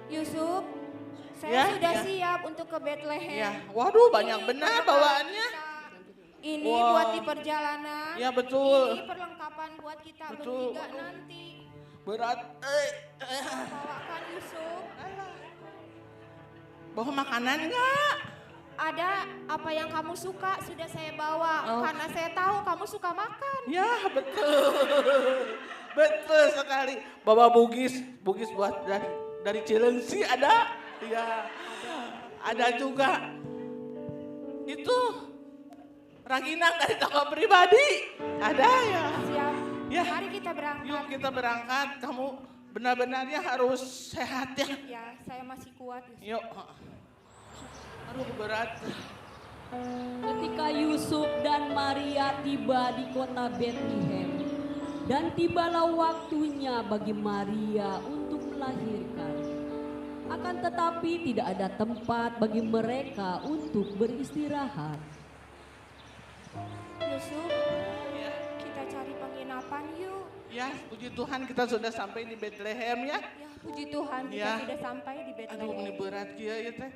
Yusuf, saya Ya, sudah ya. siap untuk ke Bethlehem. Ya, waduh banyak Ini benar bekal bawaannya. kita. Ini Wow. buat di perjalanan. Ya, betul. Ini perlengkapan buat kita Betul. bertiga nanti. Berat. Bawakan Yusuf. Bawa makanan enggak? Ada apa yang kamu suka sudah saya bawa. Oh. Karena saya tahu kamu suka makan. Ya, betul. Betul sekali. Bawa bugis buat dari Cilengsi ada? Ya. Ada juga. Itu ranginang dari toko pribadi. Ada ya. Siap. Ya. Mari kita berangkat. Yuk kita berangkat. Kamu benar-benarnya harus sehat ya. Ya, saya masih kuat. Yusuf. Yuk. Aduh berat. Ketika Yusuf dan Maria tiba di kota Bethlehem dan tibalah waktunya bagi Maria untuk melahirkan. Akan tetapi tidak ada tempat bagi mereka untuk beristirahat. Yusuf, kita cari penginapan yuk. Ya, puji Tuhan kita sudah sampai di Bethlehem ya. Ya, puji Tuhan kita Ya. sudah sampai di Aduh, ini Bethlehem. berat kia ya teh.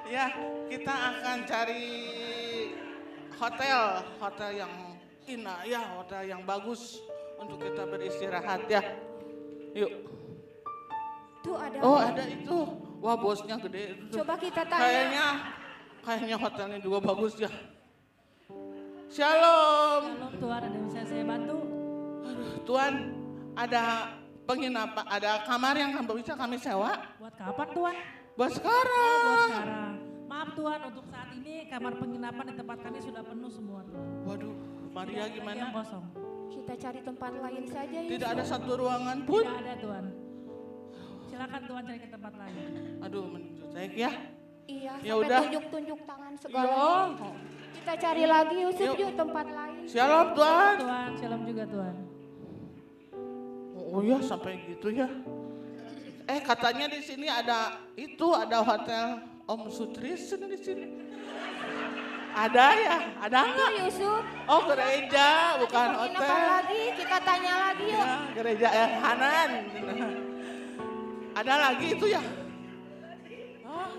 Ya, kita akan cari hotel yang indah ya, hotel yang bagus untuk kita beristirahat ya. Yuk. Tuh ada. Oh, ada itu. Wah, bosnya gede itu. Coba kita tanya. Kayaknya Kayaknya hotelnya juga bagus ya. Shalom. Shalom Tuhan, ada yang bisa saya bantu? Aduh, Tuhan, ada penginapan, ada kamar yang bisa kami sewa. Buat kapan Tuhan? Buat sekarang. Buat sekarang. Maaf Tuhan, untuk saat ini kamar penginapan di tempat kami sudah penuh semua Tuhan. Waduh, Maria Tidak ada gimana? yang kosong. Kita cari tempat lain saja Yusuf. Tidak ada satu ruangan pun. Tidak ada Tuhan. Silakan Tuhan cari ke tempat lain. Aduh, mencutek ya. Iya, Ya sampai udah. tunjuk-tunjuk tangan segala. Iya. Kita cari lagi Yusuf Yuk. yuk tempat lain. Shalom Tuhan. Tuhan, shalom juga Tuhan. Oh ya sampai gitu ya. Katanya di sini ada hotel Om Sutris di sini. Ada ya? Ada Itu nggak? Yusuf. Oh gereja, bukan Penginapan hotel. lagi, kita tanya lagi yuk. Ya, gereja yang Hanan. Ada lagi itu ya? Oh,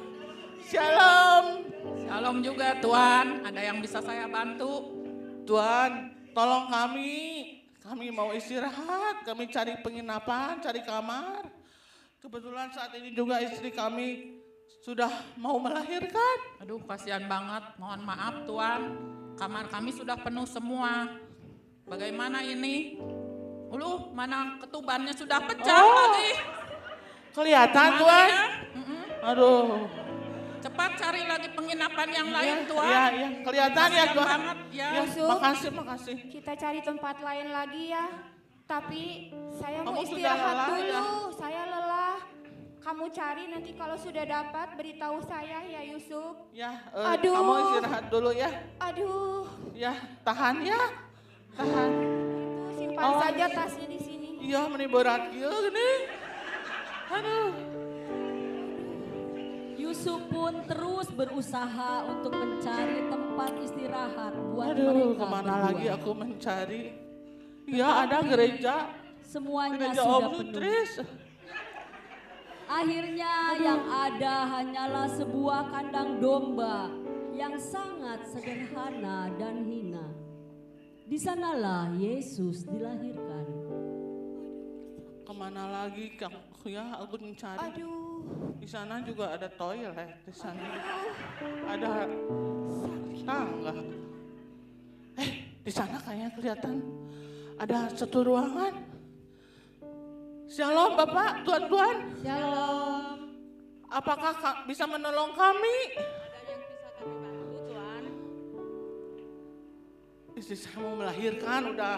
Shalom. Shalom juga Tuhan, ada yang bisa saya bantu? Tuhan, tolong kami. Kami mau istirahat, kami cari penginapan, cari kamar. Kebetulan saat ini juga istri kami sudah mau melahirkan. Aduh kasihan banget, mohon maaf Tuhan. Kamar kami sudah penuh semua. Bagaimana ini? Mana ketubannya sudah pecah lagi. Kelihatan Gimana Tuhan. ya? Aduh. Cepat cari lagi penginapan yang lain Iya, Tuhan. iya, kelihatan ya Kasihan Tuhan. banget ya. Ya, Yusuf. makasih. Kita cari tempat lain lagi ya. Tapi saya mau Kamu sudah istirahat lelah, dulu. ya? Saya lelah. Kamu cari nanti kalau sudah dapat beritahu saya ya Yusuf. Ya, Aduh. kamu istirahat dulu ya. Aduh, Ya, tahan ya. Tahan. itu simpan Oh. saja tasnya di sini. Iya, meni berat kieu gini. Aduh. Yusuf pun terus berusaha untuk mencari tempat istirahat buat Aduh, mereka kemana berdua. lagi aku mencari? Ya, ada gereja. Semuanya Gereja sudah Om penuh. Sutris. Akhirnya yang ada hanyalah sebuah kandang domba yang sangat sederhana dan hina. Di sanalah Yesus dilahirkan. Kemana lagi ya aku mencari? Aduh, Di sana juga ada toilet, di sana ada tangga. Di sana kayaknya kelihatan ada satu ruangan. Shalom Bapak, Tuan-tuan. Shalom. Apakah bisa menolong kami? Ada yang bisa kami bantu Tuhan? Istri saya mau melahirkan, udah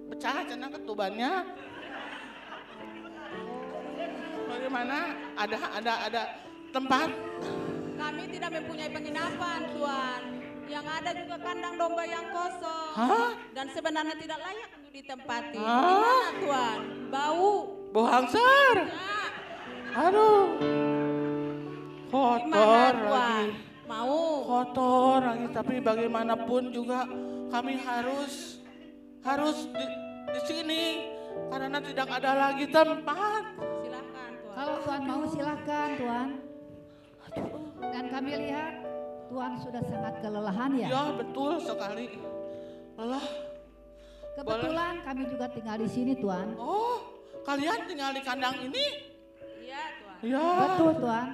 pecah cina ketubannya. Bagaimana? Ada tempat? Kami tidak mempunyai penginapan Tuhan. Yang ada juga kandang domba yang kosong. Hah? Dan sebenarnya tidak layak untuk ditempati. Hah? Gimana Tuhan? Bau. Bau hangsar. Ya. Aduh. Kotor Gimana Tuhan? lagi. Mau. Kotor lagi, tapi bagaimanapun juga kami harus di sini karena tidak ada lagi tempat. Silakan Tuhan. Kalau Tuhan mau silahkan Tuhan. Dan kami lihat Tuhan sudah sangat kelelahan ya. Ya betul sekali. Lelah. Kebetulan kami juga tinggal di sini Tuhan. Oh, kalian tinggal di kandang ini? Iya Tuhan. Ya. Betul Tuhan.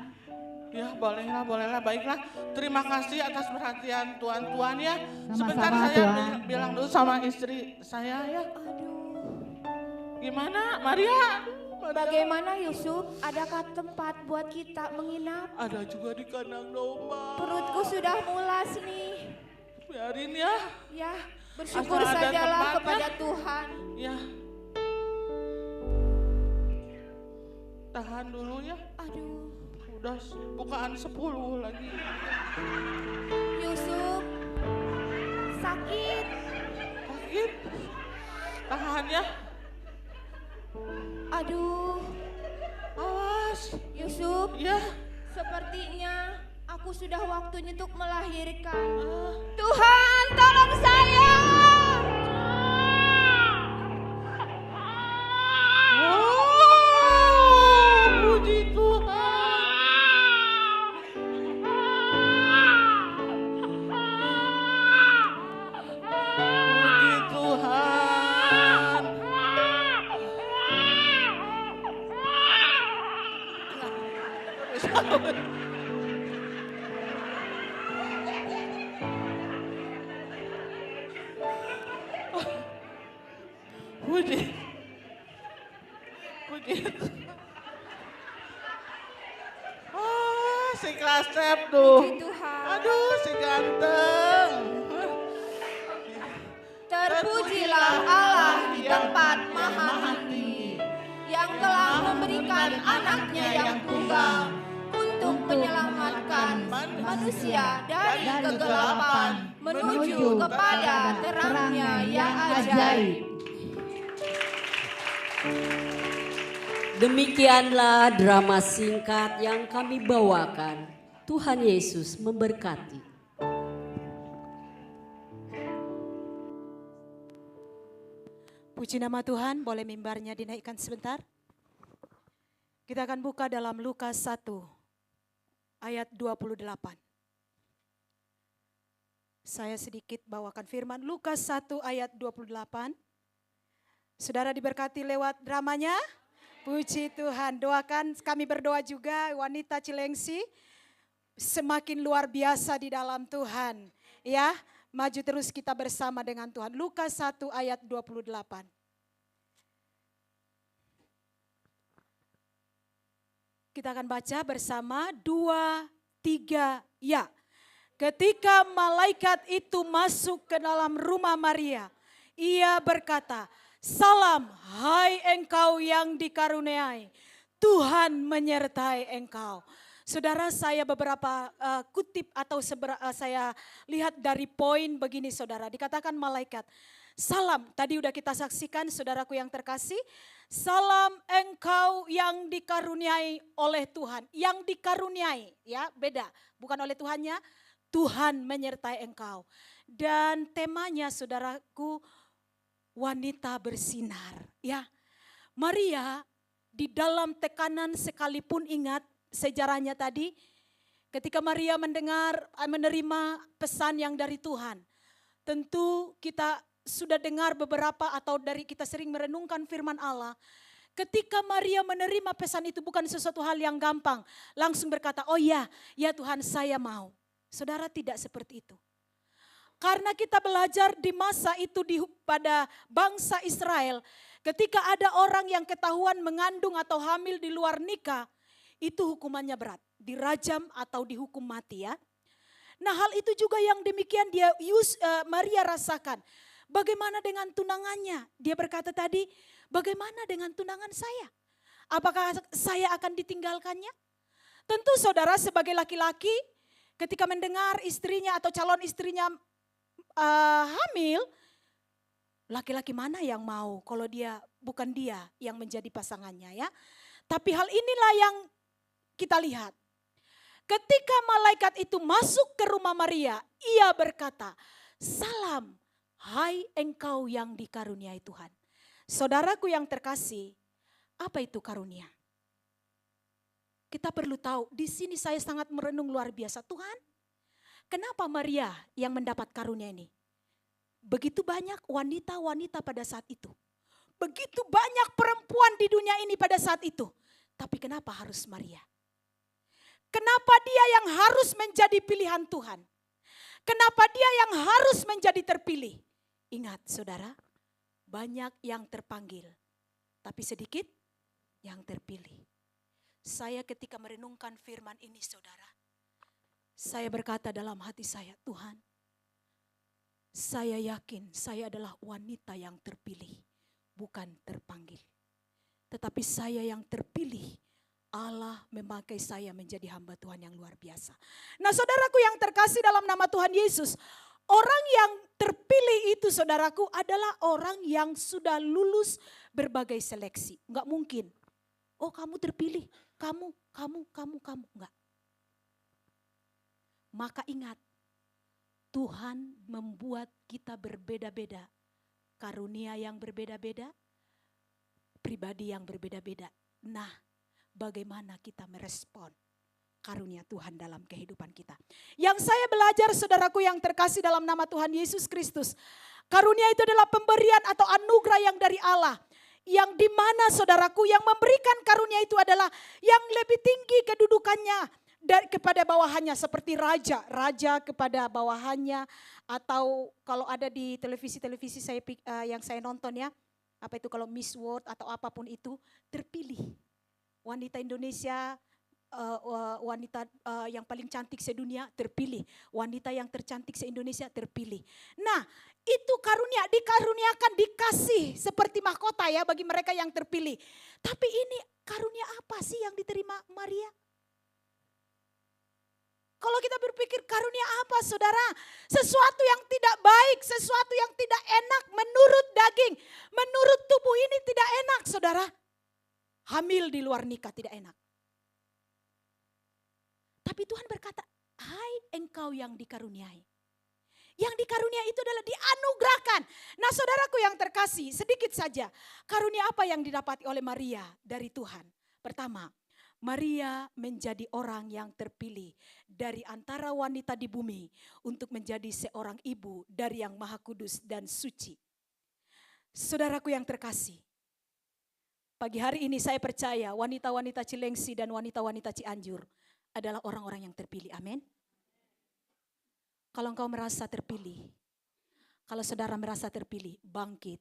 Ya bolehlah, baiklah. Terima kasih atas perhatian tuan-tuan ya. Sama-sama, Sebentar saya Tuan. bilang dulu sama istri saya ya. aduh. Gimana Maria? Bagaimana Yusuf? Adakah tempat buat kita menginap? Ada juga di kandang domba. Perutku sudah mulas nih. Biarin ya. Ya, bersyukur Asal ada sajalah tempatnya. kepada Tuhan. Ya. Tahan dulu ya. Aduh, Udah bukaan 10 lagi. Yusuf, sakit. Sakit. Tahan ya. Aduh, Awas. Yusuf, Ya. sepertinya aku sudah waktunya untuk melahirkan. Tuhan, tolong saya. Oh, puji Tuhan. Puji Tuhan. Puji. Puji. Oh, si Klasep tuh. Puji Tuhan. Aduh, si ganteng. Terpujilah Allah di tempat maha tinggi, yang telah memberikan anaknya yang tunggal untuk menyelamatkan manusia dari kegelapan menuju kepada terangnya yang ajaib. Demikianlah drama singkat yang kami bawakan. Tuhan Yesus memberkati. Puji nama Tuhan, boleh mimbarnya dinaikkan sebentar. Kita akan buka dalam Lukas 1 ayat 28. Saya sedikit bawakan firman Lukas 1 ayat 28. Saudara diberkati lewat dramanya. Puji Tuhan, doakan kami berdoa juga wanita Cilengsi semakin luar biasa di dalam Tuhan. Ya, maju terus kita bersama dengan Tuhan. Lukas 1 ayat 28. Kita akan baca bersama 2, 3, ya. Ketika malaikat itu masuk ke dalam rumah Maria, ia berkata, "Salam, hai engkau yang dikaruniai, Tuhan menyertai engkau." Saudara, saya beberapa kutip atau saya lihat dari poin begini saudara. Dikatakan malaikat, salam, tadi udah kita saksikan saudaraku yang terkasih. Salam engkau yang dikaruniai oleh Tuhan. Yang dikaruniai, ya beda. Bukan oleh Tuhannya, Tuhan menyertai engkau. Dan temanya saudaraku, wanita bersinar. Ya, Maria di dalam tekanan sekalipun ingat sejarahnya tadi, ketika Maria menerima pesan yang dari Tuhan, tentu kita sudah dengar beberapa atau dari kita sering merenungkan firman Allah. Ketika Maria menerima pesan itu bukan sesuatu hal yang gampang, langsung berkata, "Oh ya, ya Tuhan saya mau." Saudara, tidak seperti itu. Karena kita belajar di masa itu pada bangsa Israel, ketika ada orang yang ketahuan mengandung atau hamil di luar nikah, itu hukumannya berat, dirajam atau dihukum mati ya. Nah hal itu juga yang demikian Maria rasakan. Bagaimana dengan tunangannya? Dia berkata tadi, bagaimana dengan tunangan saya? Apakah saya akan ditinggalkannya? Tentu saudara sebagai laki-laki ketika mendengar istrinya atau calon istrinya hamil, laki-laki mana yang mau kalau bukan dia yang menjadi pasangannya ya. Tapi hal inilah yang kita lihat. Ketika malaikat itu masuk ke rumah Maria, ia berkata, "Salam, hai engkau yang dikaruniai Tuhan." Saudaraku yang terkasih, apa itu karunia? Kita perlu tahu, di sini saya sangat merenung luar biasa. Tuhan, kenapa Maria yang mendapat karunia ini? Begitu banyak wanita-wanita pada saat itu. Begitu banyak perempuan di dunia ini pada saat itu. Tapi kenapa harus Maria? Kenapa dia yang harus menjadi pilihan Tuhan? Kenapa dia yang harus menjadi terpilih? Ingat saudara, banyak yang terpanggil, tapi sedikit yang terpilih. Saya ketika merenungkan firman ini saudara, saya berkata dalam hati saya, Tuhan, saya yakin saya adalah wanita yang terpilih, bukan terpanggil. Tetapi saya yang terpilih, Allah memakai saya menjadi hamba Tuhan yang luar biasa. Nah saudaraku yang terkasih dalam nama Tuhan Yesus, orang yang terpilih itu saudaraku adalah orang yang sudah lulus berbagai seleksi. Enggak mungkin, oh kamu terpilih, kamu, enggak. Maka ingat, Tuhan membuat kita berbeda-beda. Karunia yang berbeda-beda, pribadi yang berbeda-beda. Nah, bagaimana kita merespon karunia Tuhan dalam kehidupan kita. Yang saya belajar saudaraku yang terkasih dalam nama Tuhan Yesus Kristus. Karunia itu adalah pemberian atau anugerah yang dari Allah. Yang dimana saudaraku yang memberikan karunia itu adalah yang lebih tinggi kedudukannya kepada bawahannya. Seperti raja kepada bawahannya. Atau kalau ada di televisi yang saya nonton ya. apa itu kalau Miss World atau apapun itu, terpilih. Wanita Indonesia, wanita yang paling cantik sedunia terpilih. Wanita yang tercantik se-Indonesia terpilih. Nah, itu karunia, dikaruniakan, dikasih seperti mahkota ya bagi mereka yang terpilih. Tapi ini karunia apa sih yang diterima Maria? Kalau kita berpikir karunia apa saudara? Sesuatu yang tidak baik, sesuatu yang tidak enak menurut daging, menurut tubuh ini tidak enak saudara. Hamil di luar nikah tidak enak. Tapi Tuhan berkata, hai engkau yang dikaruniai. Yang dikaruniai itu adalah dianugerahkan. Nah saudaraku yang terkasih, sedikit saja. Karunia apa yang didapati oleh Maria dari Tuhan? Pertama, Maria menjadi orang yang terpilih dari antara wanita di bumi untuk menjadi seorang ibu dari yang maha kudus dan suci. Saudaraku yang terkasih, pagi hari ini saya percaya wanita-wanita Cilengsi dan wanita-wanita Cianjur adalah orang-orang yang terpilih. Amin. Kalau engkau merasa terpilih, kalau saudara merasa terpilih, bangkit.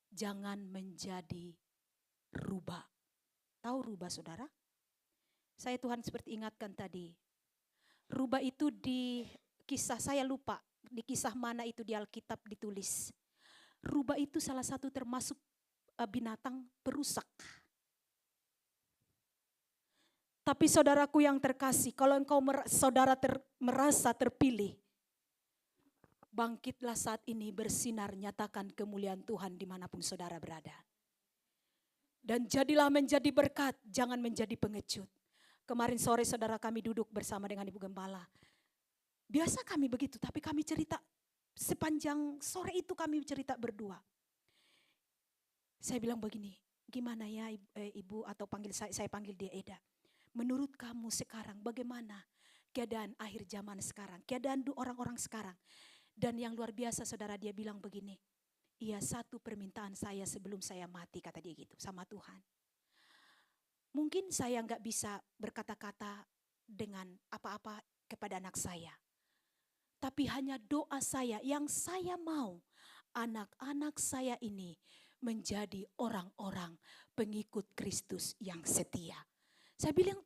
Jangan menjadi rubah. Tahu rubah saudara? Saya Tuhan seperti ingatkan tadi. Rubah itu di kisah, saya lupa di kisah mana itu di Alkitab ditulis. Rubah itu salah satu termasuk binatang perusak. Tapi saudaraku yang terkasih, kalau engkau merasa terpilih, bangkitlah saat ini bersinar, nyatakan kemuliaan Tuhan dimanapun saudara berada. Dan jadilah menjadi berkat, jangan menjadi pengecut. Kemarin sore saudara kami duduk bersama dengan Ibu Gembala. Biasa kami begitu, tapi kami cerita sepanjang sore itu kami cerita berdua. Saya bilang begini, gimana ya Ibu atau saya panggil dia Eda. Menurut kamu sekarang bagaimana keadaan akhir zaman sekarang, keadaan orang-orang sekarang. Dan yang luar biasa saudara dia bilang begini, iya satu permintaan saya sebelum saya mati kata dia gitu sama Tuhan. Mungkin saya nggak bisa berkata-kata dengan apa-apa kepada anak saya. Tapi hanya doa saya yang saya mau anak-anak saya ini menjadi orang-orang pengikut Kristus yang setia. Saya bilang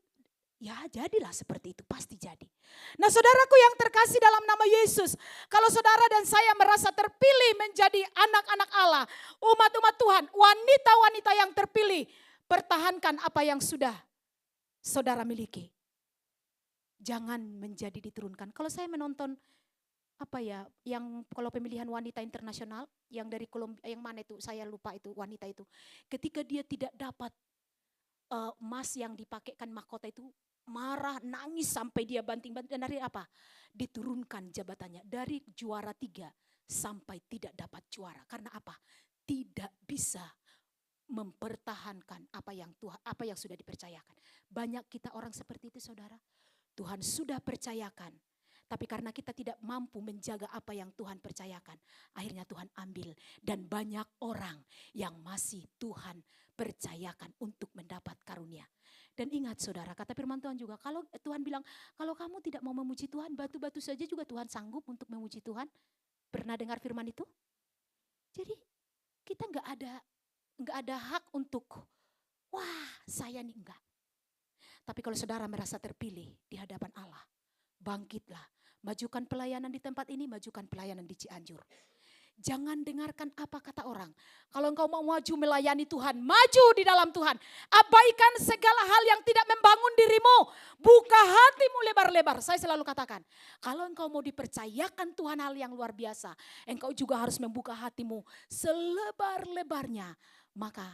ya jadilah seperti itu, pasti jadi. Nah saudaraku yang terkasih dalam nama Yesus, kalau saudara dan saya merasa terpilih menjadi anak-anak Allah, umat-umat Tuhan, wanita-wanita yang terpilih, pertahankan apa yang sudah saudara miliki. Jangan menjadi diturunkan. Kalau saya menonton yang kalau pemilihan wanita internasional, yang dari Kolombia, yang mana itu, saya lupa itu wanita itu. Ketika dia tidak dapat emas yang dipakaikan mahkota itu, marah, nangis sampai dia banting-banting. Dan dari apa? Diturunkan jabatannya dari juara 3 sampai tidak dapat juara. Karena apa? Tidak bisa mempertahankan apa yang sudah dipercayakan. Banyak kita orang seperti itu saudara. Tuhan sudah percayakan. Tapi karena kita tidak mampu menjaga apa yang Tuhan percayakan, akhirnya Tuhan ambil. Dan banyak orang yang masih Tuhan percayakan untuk mendapat karunia. Dan ingat saudara, kata firman Tuhan juga, kalau Tuhan bilang, kalau kamu tidak mau memuji Tuhan, batu-batu saja juga Tuhan sanggup untuk memuji Tuhan. Pernah dengar firman itu? Jadi kita nggak ada hak untuk, wah saya nih enggak. Tapi kalau saudara merasa terpilih di hadapan Allah, bangkitlah. Majukan pelayanan di tempat ini, majukan pelayanan di Cianjur. Jangan dengarkan apa kata orang. Kalau engkau mau maju melayani Tuhan, maju di dalam Tuhan. Abaikan segala hal yang tidak membangun dirimu. Buka hatimu lebar-lebar. Saya selalu katakan, kalau engkau mau dipercayakan Tuhan hal yang luar biasa, engkau juga harus membuka hatimu selebar-lebarnya. Maka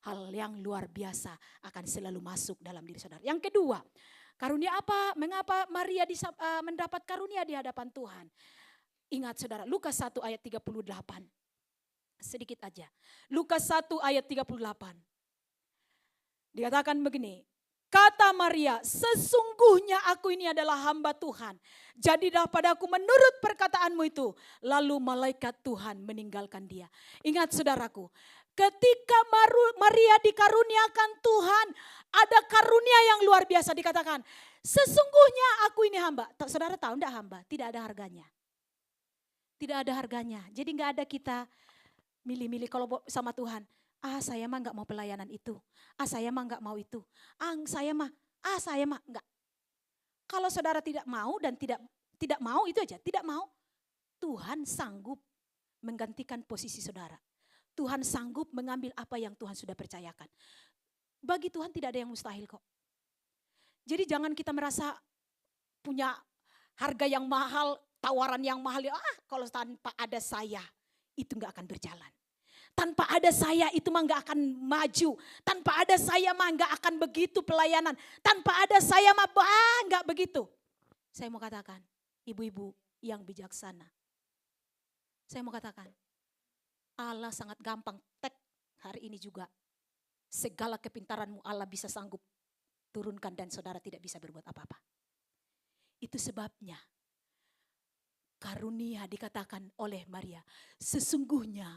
hal yang luar biasa akan selalu masuk dalam diri saudara. Yang kedua, karunia apa? Mengapa Maria mendapat karunia di hadapan Tuhan? Ingat saudara, Lukas 1 ayat 38. Sedikit aja. Lukas 1 ayat 38. Dikatakan begini, kata Maria, sesungguhnya aku ini adalah hamba Tuhan. Jadilah padaku menurut perkataanmu itu. Lalu malaikat Tuhan meninggalkan dia. Ingat saudaraku, ketika Maria dikaruniakan Tuhan, ada karunia yang luar biasa dikatakan. Sesungguhnya aku ini hamba. Saudara tahu enggak hamba? Tidak ada harganya. Tidak ada harganya. Jadi enggak ada kita milih-milih kalau sama Tuhan. Saya mah nggak mau pelayanan itu. Saya mah nggak mau itu. Saya mah nggak. Kalau saudara tidak mau dan tidak mau itu aja, tidak mau. Tuhan sanggup menggantikan posisi saudara. Tuhan sanggup mengambil apa yang Tuhan sudah percayakan. Bagi Tuhan tidak ada yang mustahil kok. Jadi jangan kita merasa punya harga yang mahal, tawaran yang mahal. Kalau tanpa ada saya itu nggak akan berjalan. Tanpa ada saya itu mah nggak akan maju. Tanpa ada saya mah nggak akan begitu pelayanan. Tanpa ada saya mah nggak begitu. Saya mau katakan, ibu-ibu yang bijaksana. Saya mau katakan, Allah sangat gampang tek hari ini juga. Segala kepintaranmu Allah bisa sanggup turunkan dan saudara tidak bisa berbuat apa-apa. Itu sebabnya karunia dikatakan oleh Maria, sesungguhnya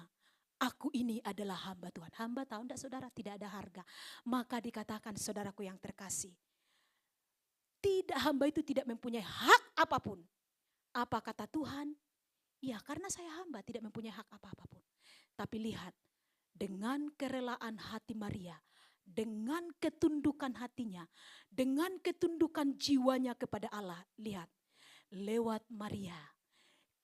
aku ini adalah hamba Tuhan. Hamba tahu enggak saudara, tidak ada harga. Maka dikatakan saudaraku yang terkasih, tidak, hamba itu tidak mempunyai hak apapun. Apa kata Tuhan? Ya karena saya hamba tidak mempunyai hak apa-apapun. Tapi lihat, dengan kerelaan hati Maria, dengan ketundukan hatinya, dengan ketundukan jiwanya kepada Allah. Lihat, lewat Maria,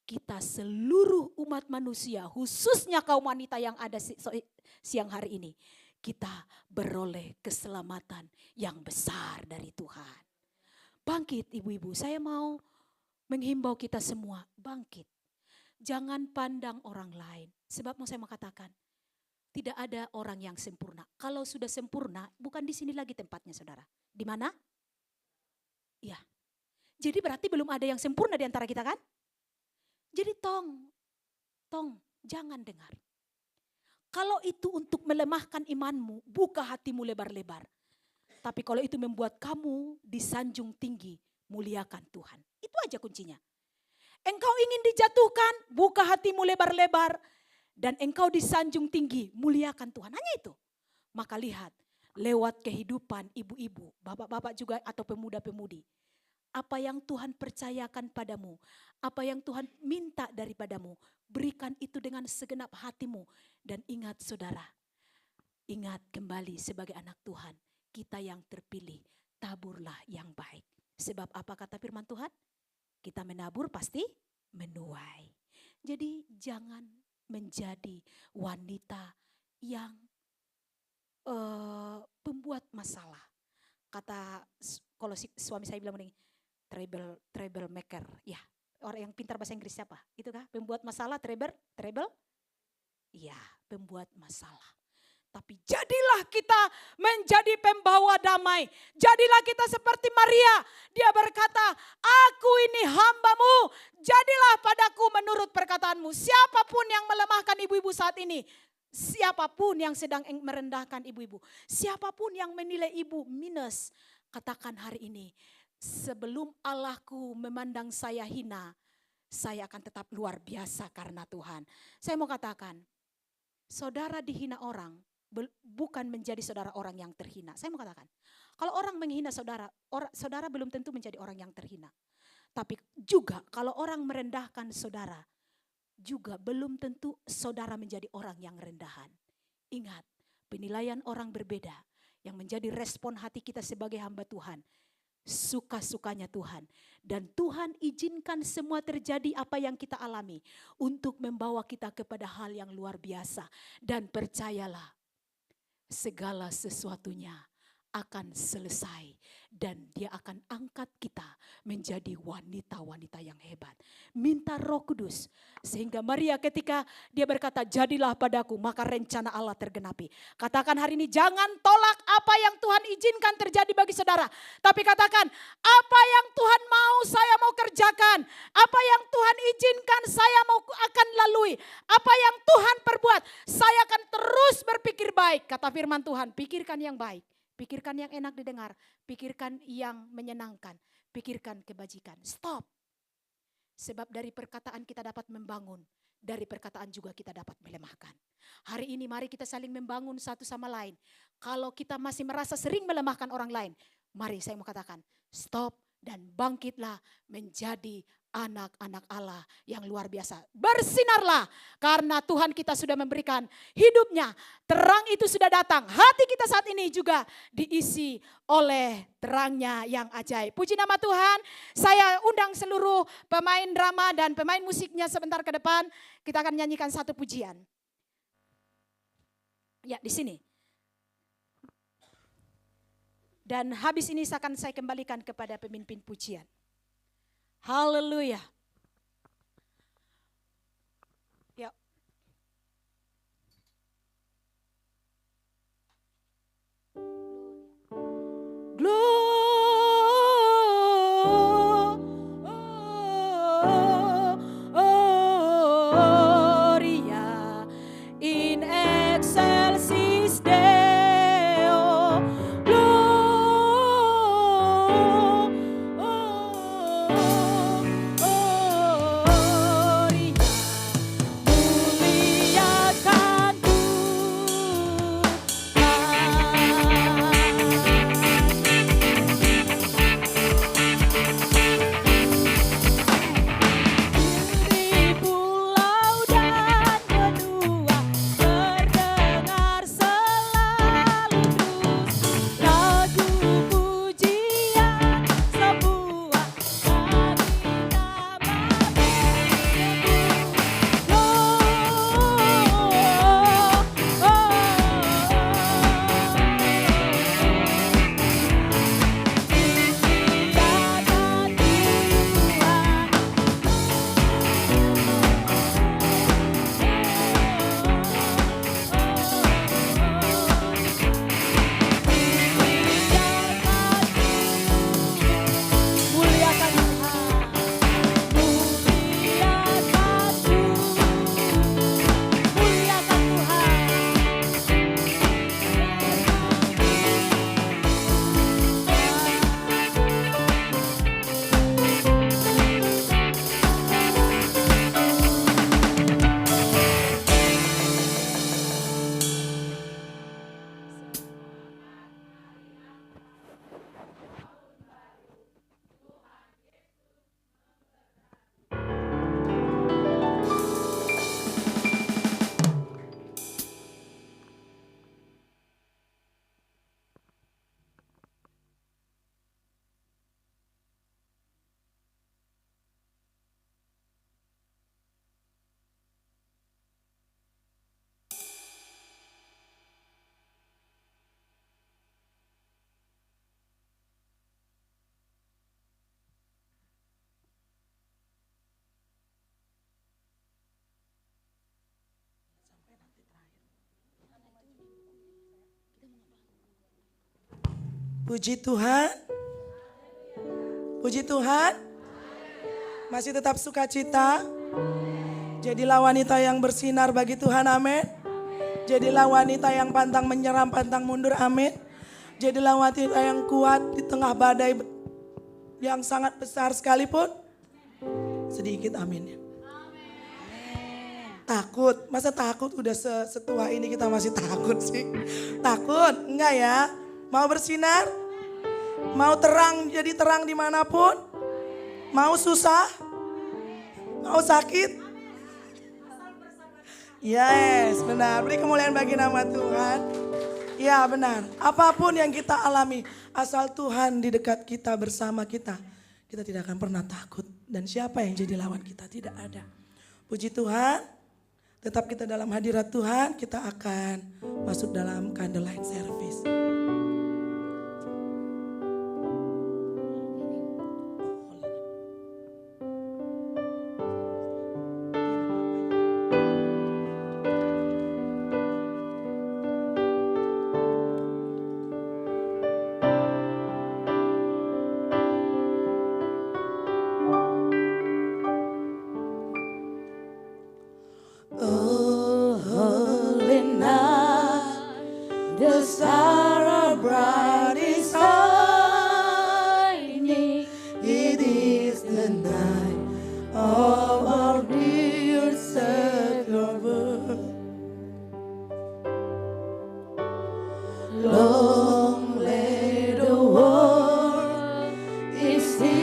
kita seluruh umat manusia, khususnya kaum wanita yang ada siang hari ini, kita beroleh keselamatan yang besar dari Tuhan. Bangkit ibu-ibu, saya mau menghimbau kita semua, bangkit. Jangan pandang orang lain, sebab mau saya mau katakan, tidak ada orang yang sempurna. Kalau sudah sempurna, bukan di sini lagi tempatnya saudara. Di mana? Ya. Jadi berarti belum ada yang sempurna di antara kita kan? Jadi tong, jangan dengar. Kalau itu untuk melemahkan imanmu, buka hatimu lebar-lebar. Tapi kalau itu membuat kamu disanjung tinggi, muliakan Tuhan. Itu aja kuncinya. Engkau ingin dijatuhkan, buka hatimu lebar-lebar. Dan engkau disanjung tinggi, muliakan Tuhan. Hanya itu. Maka lihat, lewat kehidupan ibu-ibu, bapak-bapak juga atau pemuda-pemudi. Apa yang Tuhan percayakan padamu, apa yang Tuhan minta daripadamu, berikan itu dengan segenap hatimu. Dan ingat saudara, ingat kembali sebagai anak Tuhan, kita yang terpilih, taburlah yang baik. Sebab apa kata firman Tuhan? Kita menabur pasti menuai. Jadi jangan menjadi wanita yang pembuat masalah. Kata kalau suami saya bilang begini, trouble maker. Ya, orang yang pintar bahasa Inggris siapa? Itu kah? Pembuat masalah, trouble? Iya, pembuat masalah. Tapi jadilah kita menjadi pembawa damai. Jadilah kita seperti Maria. Dia berkata, aku ini hambamu. Jadilah padaku menurut perkataanmu. Siapapun yang melemahkan ibu-ibu saat ini. Siapapun yang sedang merendahkan ibu-ibu. Siapapun yang menilai ibu minus. Katakan hari ini, sebelum Allahku memandang saya hina, saya akan tetap luar biasa karena Tuhan. Saya mau katakan, saudara dihina orang, bukan menjadi saudara orang yang terhina. Saya mau katakan, kalau orang menghina saudara, saudara belum tentu menjadi orang yang terhina. Tapi juga kalau orang merendahkan saudara, juga belum tentu saudara menjadi orang yang rendahan. Ingat, penilaian orang berbeda. Yang menjadi respon hati kita sebagai hamba Tuhan, suka-sukanya Tuhan. Dan Tuhan izinkan semua terjadi apa yang kita alami untuk membawa kita kepada hal yang luar biasa. Dan percayalah, segala sesuatunya akan selesai dan dia akan angkat kita menjadi wanita-wanita yang hebat. Minta Roh Kudus sehingga Maria ketika dia berkata jadilah padaku, maka rencana Allah tergenapi. Katakan hari ini jangan tolak apa yang Tuhan izinkan terjadi bagi saudara, tapi katakan apa yang Tuhan mau saya mau kerjakan, apa yang Tuhan izinkan saya mau akan lalui, apa yang Tuhan perbuat saya akan terus berpikir baik. Kata firman Tuhan, pikirkan yang baik. Pikirkan yang enak didengar, pikirkan yang menyenangkan, pikirkan kebajikan. Stop. Sebab dari perkataan kita dapat membangun, dari perkataan juga kita dapat melemahkan. Hari ini mari kita saling membangun satu sama lain. Kalau kita masih merasa sering melemahkan orang lain, mari saya mau katakan, stop dan bangkitlah menjadi anak-anak Allah yang luar biasa. Bersinarlah karena Tuhan kita sudah memberikan hidupnya. Terang itu sudah datang. Hati kita saat ini juga diisi oleh terangnya yang ajaib. Puji nama Tuhan. Saya undang seluruh pemain drama dan pemain musiknya sebentar ke depan. Kita akan nyanyikan satu pujian. Ya, di sini. Dan habis ini akan saya kembalikan kepada pemimpin pujian. Haleluya. Ya. Gloria in excelsis Deo. Puji Tuhan. Puji Tuhan. Masih tetap sukacita. Jadilah wanita yang bersinar bagi Tuhan, amin. Jadilah wanita yang pantang menyerah, pantang mundur, amin. Jadilah wanita yang kuat di tengah badai yang sangat besar sekalipun. Sedikit amin. Takut, masa takut udah setua ini kita masih takut sih. Takut, enggak ya. Mau bersinar, mau terang jadi terang dimanapun, mau susah, mau sakit. Yes, benar. Beri kemuliaan bagi nama Tuhan. Ya benar, apapun yang kita alami, asal Tuhan di dekat kita, bersama kita, kita tidak akan pernah takut. Dan siapa yang jadi lawan kita? Tidak ada. Puji Tuhan, tetap kita dalam hadirat Tuhan, kita akan masuk dalam candlelight service. Long lay the world is still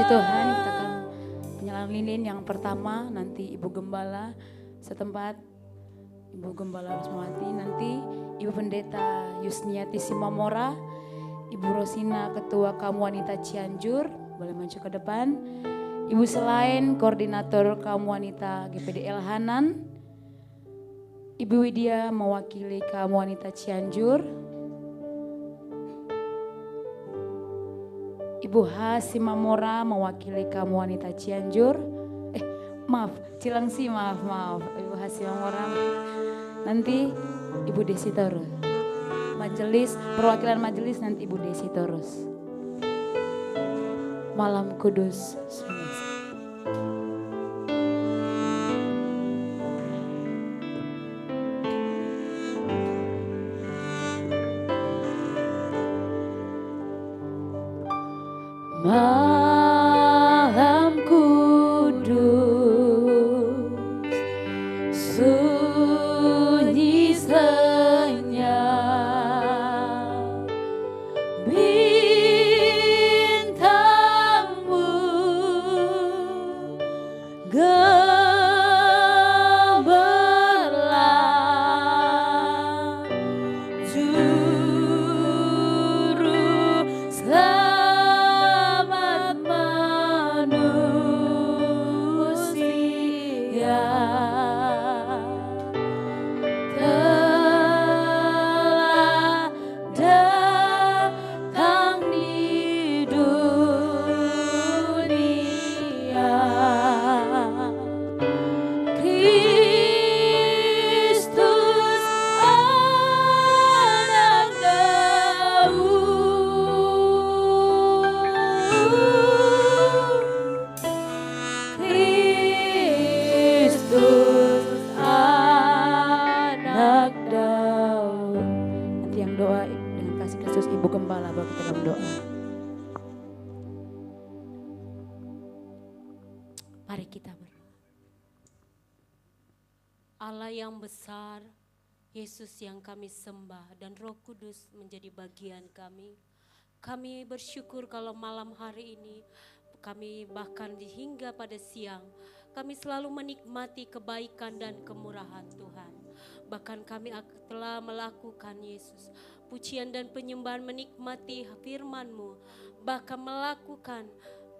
Tuhan, kita akan penyalaan lilin yang pertama, nanti Ibu Gembala setempat, Ibu Gembala Rosmawati, nanti Ibu Pendeta Yusniati Simamora, Ibu Rosina Ketua Kaum Wanita Cianjur, boleh maju ke depan. Ibu Selain Koordinator Kaum Wanita GPD Elhanan, Ibu Widya mewakili Kaum Wanita Cianjur, Ibu Simamora mewakili Kaum Wanita Cianjur, Cilengsi, maaf, Ibu Simamora. Nanti Ibu Desi Torus. Majelis, perwakilan majelis nanti Ibu Desi Torus. Malam Kudus. Malam kudus, sunyi senyap, bintangmu gemerlap, juru selamat manusia telah datang di dunia. Kristus anak Daud, Kristus anak Daud. Nanti yang doa dengan kasih Kristus Ibu Gembala bawa kita dalam doa. Mari kita berdoa. Allah yang besar, Yesus yang kami sembah dan Roh Kudus menjadi bagian kami. Kami bersyukur kalau malam hari ini, kami bahkan hingga pada siang, kami selalu menikmati kebaikan dan kemurahan Tuhan. Bahkan kami telah melakukan Yesus, pujian dan penyembahan, menikmati firman-Mu, bahkan melakukan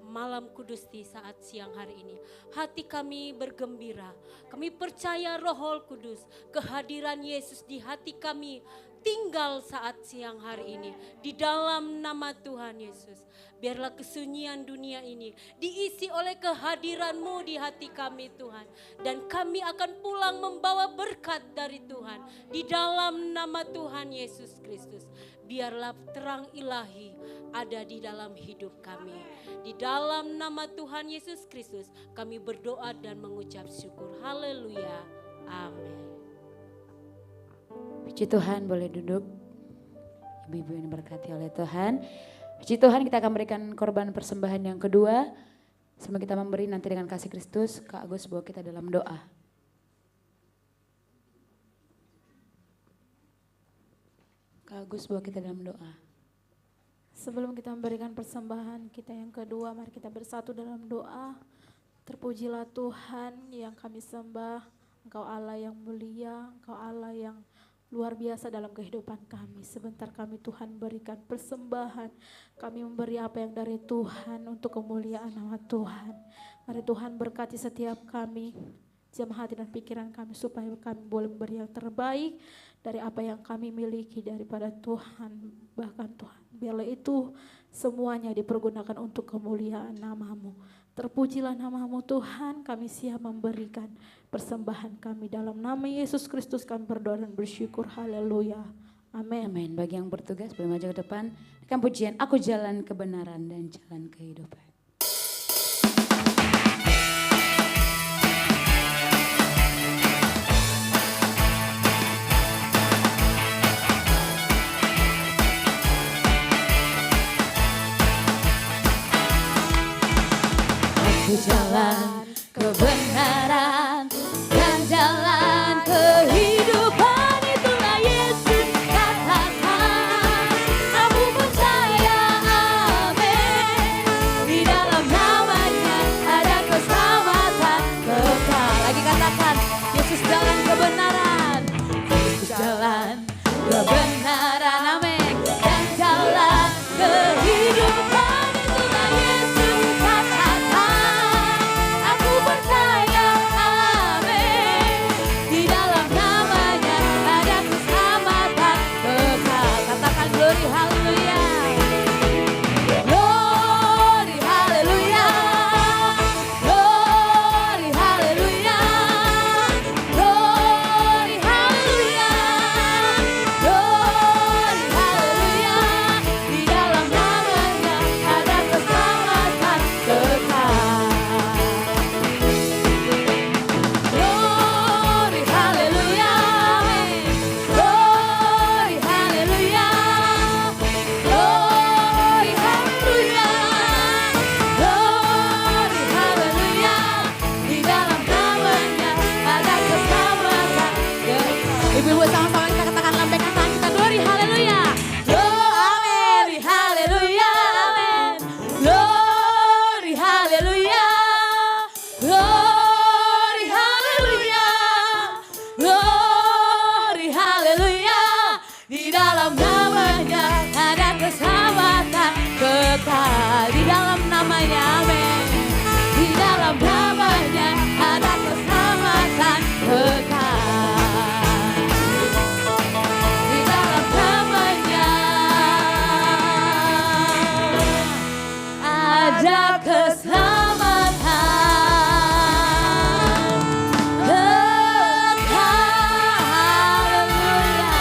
malam kudus di saat siang hari ini. Hati kami bergembira, kami percaya Roh Kudus, kehadiran Yesus di hati kami tinggal saat siang hari ini. Di dalam nama Tuhan Yesus, biarlah kesunyian dunia ini diisi oleh kehadiran-Mu di hati kami Tuhan. Dan kami akan pulang membawa berkat dari Tuhan. Di dalam nama Tuhan Yesus Kristus, biarlah terang ilahi ada di dalam hidup kami. Di dalam nama Tuhan Yesus Kristus kami berdoa dan mengucap syukur. Haleluya. Amin. Puji Tuhan, boleh duduk. Ibu-ibu yang diberkati oleh Tuhan. Puji Tuhan, kita akan berikan korban persembahan yang kedua. Sebelum kita memberi nanti dengan kasih Kristus, Kak Agus bawa kita dalam doa. Kak Agus bawa kita dalam doa. Sebelum kita memberikan persembahan kita yang kedua, mari kita bersatu dalam doa. Terpujilah Tuhan yang kami sembah, Engkau Allah yang mulia, Engkau Allah yang luar biasa dalam kehidupan kami. Sebentar kami Tuhan berikan persembahan, kami memberi apa yang dari Tuhan untuk kemuliaan nama Tuhan. Mari Tuhan berkati setiap kami, jam hati dan pikiran kami supaya kami boleh memberi yang terbaik dari apa yang kami miliki daripada Tuhan. Bahkan Tuhan, biarlah itu semuanya dipergunakan untuk kemuliaan nama-Mu. Terpujilah nama-Mu Tuhan, kami siap memberikan persembahan kami. Dalam nama Yesus Kristus kami berdoa dan bersyukur. Haleluya. Amin. Amin. Bagi yang bertugas boleh maju ke depan. Akan pujian, aku jalan kebenaran dan jalan kehidupan. Aku jalan kebenaran dan jalan kehidupan, itulah Yesus katakan. Aku percaya, amin. Di dalam nama di dalam namanya, amin. Di dalam namanya ada keselamatan kekal. Di dalam namanya ada keselamatan kekal. Haleluya,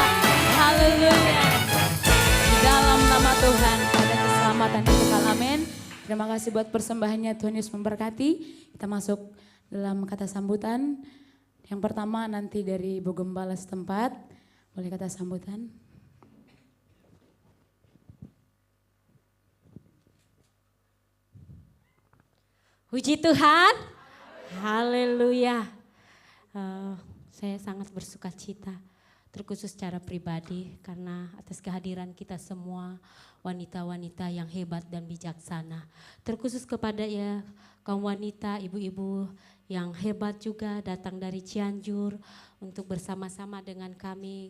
haleluya. Di dalam nama Tuhan ada keselamatan kekal, amin. Terima kasih buat persembahannya, Tuhan Yesus memberkati. Kita masuk dalam kata sambutan. Yang pertama nanti dari Ibu Gembala setempat. Boleh kata sambutan? Puji Tuhan, haleluya. Saya sangat bersuka cita, terkhusus secara pribadi karena atas kehadiran kita semua wanita-wanita yang hebat dan bijaksana. Terkhusus kepada ya kaum wanita, ibu-ibu yang hebat juga datang dari Cianjur untuk bersama-sama dengan kami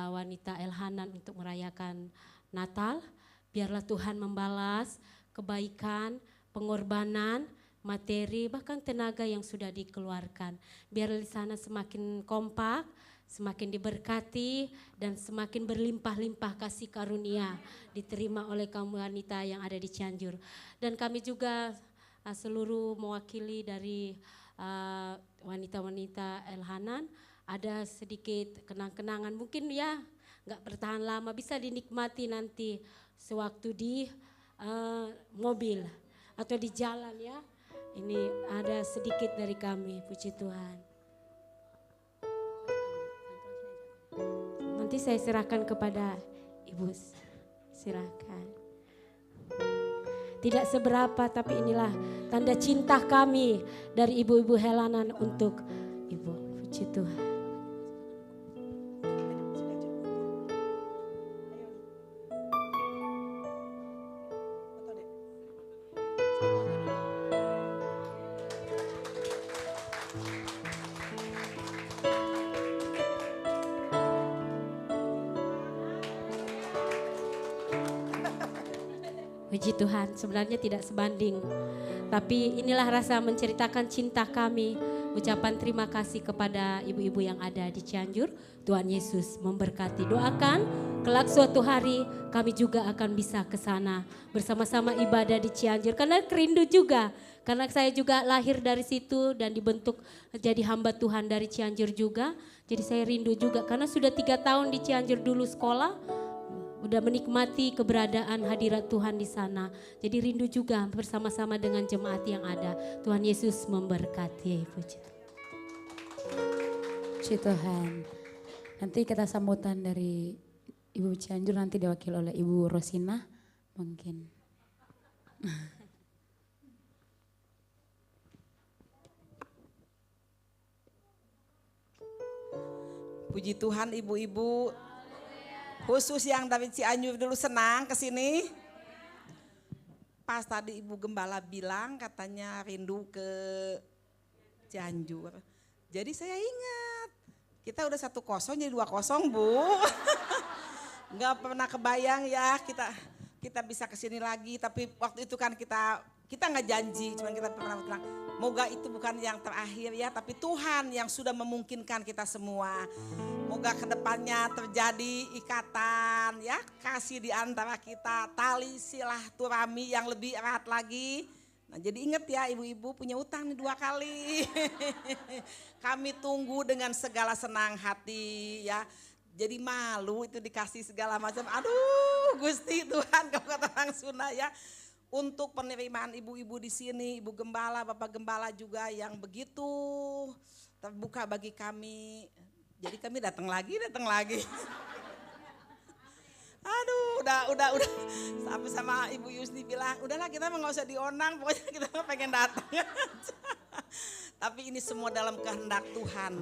wanita Elhanan untuk merayakan Natal. Biarlah Tuhan membalas kebaikan, pengorbanan, materi, bahkan tenaga yang sudah dikeluarkan. Biar di sana semakin kompak, semakin diberkati, dan semakin berlimpah-limpah kasih karunia diterima oleh kaum wanita yang ada di Cianjur. Dan kami juga seluruh mewakili dari wanita-wanita Elhanan, ada sedikit kenang-kenangan, mungkin ya nggak bertahan lama, bisa dinikmati nanti sewaktu di mobil atau di jalan ya. Ini ada sedikit dari kami, puji Tuhan. Nanti saya serahkan kepada Ibu, silakan. Tidak seberapa, tapi inilah tanda cinta kami dari ibu-ibu Helanan untuk Ibu, puji Tuhan. Puji Tuhan, sebenarnya tidak sebanding. Tapi inilah rasa menceritakan cinta kami. Ucapan terima kasih kepada ibu-ibu yang ada di Cianjur. Tuhan Yesus memberkati. Doakan kelak suatu hari kami juga akan bisa ke sana bersama-sama ibadah di Cianjur. Karena rindu juga. Karena saya juga lahir dari situ dan dibentuk jadi hamba Tuhan dari Cianjur juga. Jadi saya rindu juga karena sudah 3 tahun di Cianjur dulu sekolah. Udah menikmati keberadaan hadirat Tuhan di sana. Jadi rindu juga bersama-sama dengan jemaat yang ada. Tuhan Yesus memberkati. Puji Tuhan. Nanti kita sambutan dari Ibu Cianjur nanti diwakil oleh Ibu Rosina mungkin. Puji Tuhan ibu-ibu. Khusus yang dari Cianjur dulu senang ke sini. Pas tadi Ibu Gembala bilang katanya rindu ke Cianjur. Jadi saya ingat, kita udah 1-0 jadi 2-0 Bu. Nggak pernah kebayang ya kita bisa ke sini lagi. Tapi waktu itu kan kita nggak janji, cuman kita pernah bilang, moga itu bukan yang terakhir ya, tapi Tuhan yang sudah memungkinkan kita semua. Moga kedepannya terjadi ikatan ya, kasih di antara kita, tali silaturahmi yang lebih erat lagi. Nah jadi ingat ya ibu-ibu punya utang nih 2 kali. Kami tunggu dengan segala senang hati ya. Jadi malu itu dikasih segala macam. Aduh Gusti Tuhan kalau kata orang Sunda ya. Untuk penerimaan ibu-ibu di sini, Ibu Gembala, Bapak Gembala juga yang begitu terbuka bagi kami. Jadi kami datang lagi. Aduh, udah sampai sama Ibu Yusni bilang, udahlah kita nggak usah diundang, pokoknya kita pengen datang. Tapi ini semua dalam kehendak Tuhan.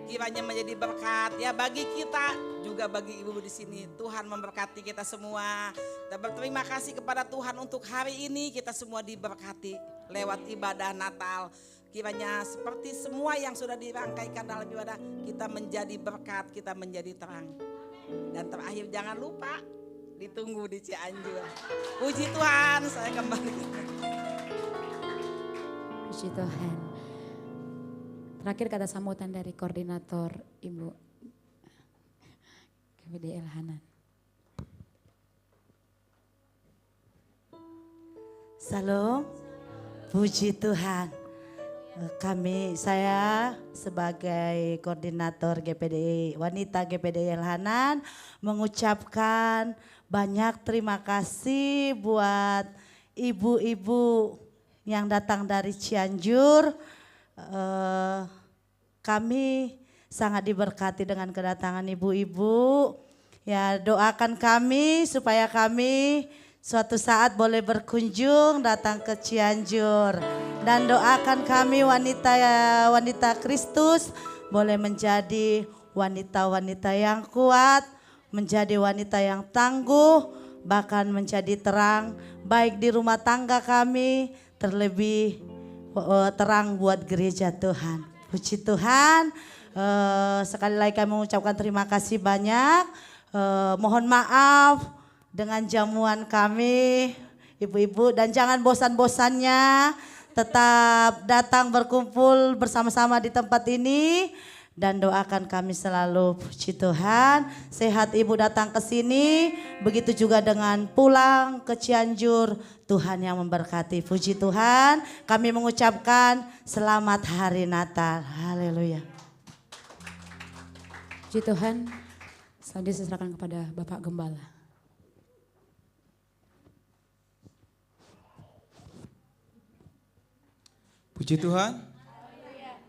Kiranya menjadi berkat ya bagi kita juga bagi ibu di sini. Tuhan memberkati kita semua. Kita berterima kasih kepada Tuhan untuk hari ini kita semua diberkati lewat ibadah Natal. Kiranya seperti semua yang sudah dirangkaikan dalam ibadah, kita menjadi berkat, kita menjadi terang. Dan terakhir jangan lupa ditunggu di Cianjur. Puji Tuhan, saya kembali. Puji Tuhan. Terakhir kata sambutan dari koordinator Ibu GPD Elhanan. Salam, puji Tuhan. Saya sebagai koordinator GPD Wanita GPD Elhanan mengucapkan banyak terima kasih buat ibu-ibu yang datang dari Cianjur. Kami sangat diberkati dengan kedatangan ibu-ibu. Ya, doakan kami supaya kami suatu saat boleh berkunjung datang ke Cianjur, dan doakan kami wanita Kristus boleh menjadi wanita-wanita yang kuat, menjadi wanita yang tangguh, bahkan menjadi terang baik di rumah tangga kami, terlebih terang buat gereja Tuhan. Puji Tuhan. Sekali lagi kami mengucapkan terima kasih banyak. Mohon maaf dengan jamuan kami, ibu-ibu, dan jangan bosan-bosannya tetap datang berkumpul bersama-sama di tempat ini, dan doakan kami selalu. Puji Tuhan, sehat ibu datang ke sini, begitu juga dengan pulang ke Cianjur, Tuhan yang memberkati. Puji Tuhan, kami mengucapkan selamat hari Natal. Haleluya. Puji Tuhan, selanjutnya saya serahkan kepada Bapak Gembala. Puji Tuhan.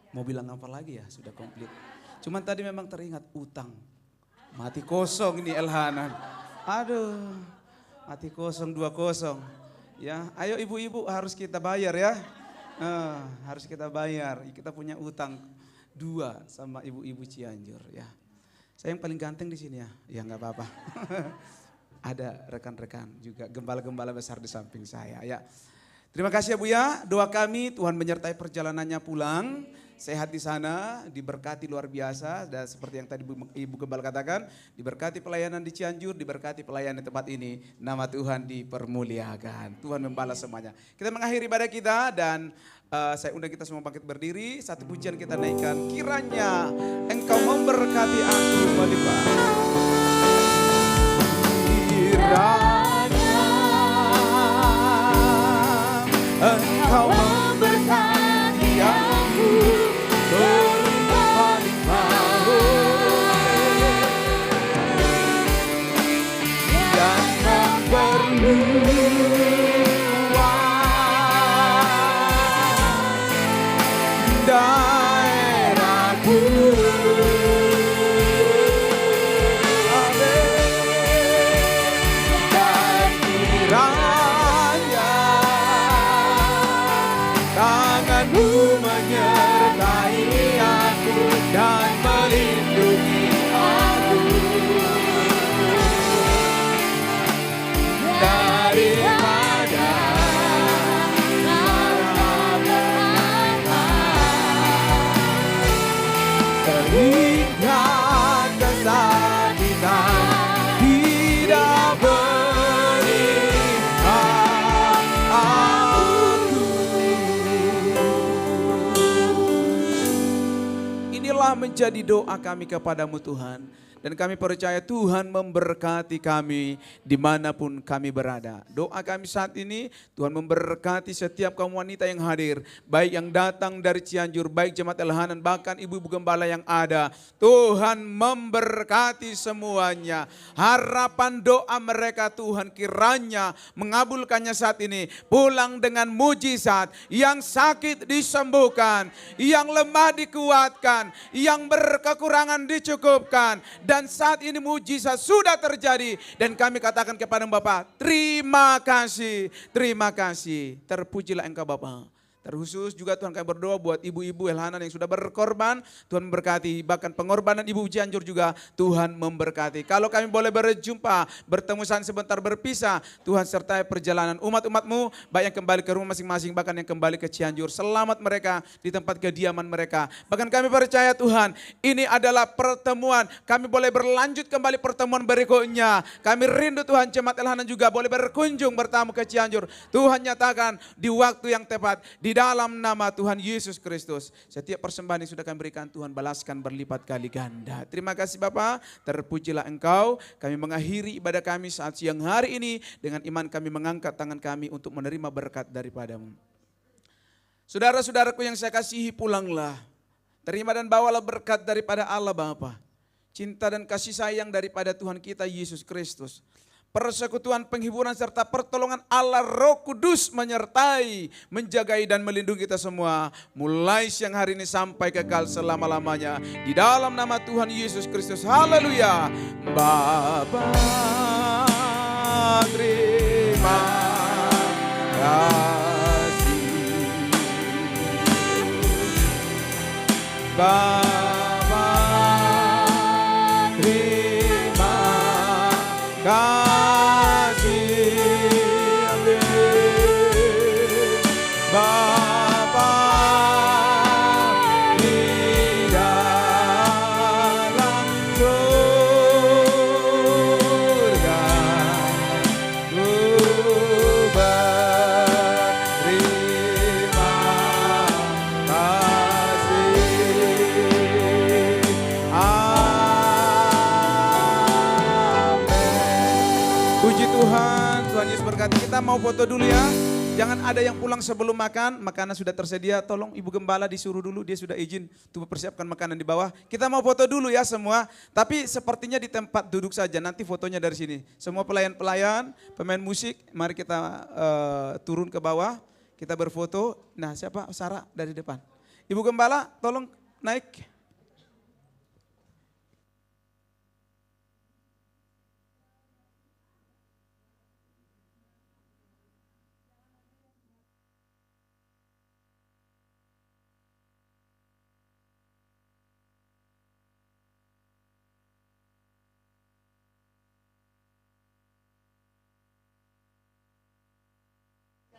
Mau bilang apa lagi ya, sudah komplit. Cuman tadi memang teringat utang. Mati kosong ini Elhanan. Aduh, mati kosong 20. Ya, ayo ibu-ibu harus kita bayar ya. Harus kita bayar. Kita punya utang 2 sama ibu-ibu Cianjur ya. Saya yang paling ganteng di sini ya. Ya nggak apa-apa. Ada rekan-rekan juga gembala-gembala besar di samping saya ya. Terima kasih ya Bu ya, doa kami Tuhan menyertai perjalanannya pulang, sehat di sana, diberkati luar biasa, dan seperti yang tadi Ibu Gembala katakan, diberkati pelayanan di Cianjur, diberkati pelayanan di tempat ini, nama Tuhan dipermuliakan, Tuhan membalas semuanya. Kita mengakhiri ibadah kita dan saya undang kita semua bangkit berdiri, satu pujian kita naikkan, kiranya Engkau memberkati aku melimpah. Engkau memberkati aku berlimpah-limpah dan memperluas daerahku. Dan kiranya tanganmu menyertai aku dan melindungi aku daripada terikat kesakitan tidak berikan aku. Inilah menjadi doa kami kepadamu Tuhan. Dan kami percaya Tuhan memberkati kami dimanapun kami berada. Doa kami saat ini Tuhan memberkati setiap kaum wanita yang hadir. Baik yang datang dari Cianjur, baik jemaat Elhanan, bahkan ibu-ibu gembala yang ada. Tuhan memberkati semuanya. Harapan doa mereka Tuhan kiranya mengabulkannya saat ini. Pulang dengan mujizat, yang sakit disembuhkan, yang lemah dikuatkan, yang berkekurangan dicukupkan. Dan saat ini mujizat sudah terjadi. Dan kami katakan kepada Bapak, terima kasih, terima kasih. Terpujilah Engkau Bapak. Terkhusus juga Tuhan kami berdoa buat ibu-ibu Elhanan yang sudah berkorban, Tuhan memberkati. Bahkan pengorbanan ibu Cianjur juga Tuhan memberkati. Kalau kami boleh berjumpa, bertemu sebentar berpisah, Tuhan sertai perjalanan umat-umat-Mu, baik yang kembali ke rumah masing-masing, bahkan yang kembali ke Cianjur. Selamat mereka di tempat kediaman mereka. Bahkan kami percaya Tuhan, ini adalah pertemuan. Kami boleh berlanjut kembali pertemuan berikutnya. Kami rindu Tuhan jemaat Elhanan juga boleh berkunjung bertamu ke Cianjur. Tuhan nyatakan di waktu yang tepat, di dalam nama Tuhan Yesus Kristus. Setiap persembahan yang sudah kami berikan, Tuhan balaskan berlipat kali ganda. Terima kasih Bapa, terpujilah Engkau. Kami mengakhiri ibadah kami saat siang hari ini dengan iman kami mengangkat tangan kami untuk menerima berkat daripada-Mu. Saudara-saudaraku yang saya kasihi, pulanglah. Terima dan bawalah berkat daripada Allah Bapa. Cinta dan kasih sayang daripada Tuhan kita Yesus Kristus. Persekutuan, penghiburan serta pertolongan Allah Roh Kudus menyertai, menjagai dan melindungi kita semua. Mulai siang hari ini sampai kekal selama-lamanya. Di dalam nama Tuhan Yesus Kristus. Haleluya. Bapa, terima kasih. Bapa, terima kasih. Kita mau foto dulu ya. Jangan ada yang pulang sebelum makan. Makanan sudah tersedia. Tolong Ibu Gembala disuruh dulu. Dia sudah izin untuk persiapkan makanan di bawah. Kita mau foto dulu ya semua. Tapi sepertinya di tempat duduk saja. Nanti fotonya dari sini. Semua pelayan-pelayan, pemain musik. Mari kita turun ke bawah. Kita berfoto. Nah siapa? Sarah dari depan. Ibu Gembala tolong naik.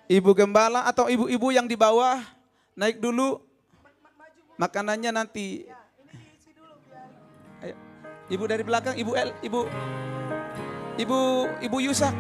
Ibu Gembala atau ibu-ibu yang di bawah naik dulu, makanannya nanti. Ayo. Ibu dari belakang, Ibu Yusak.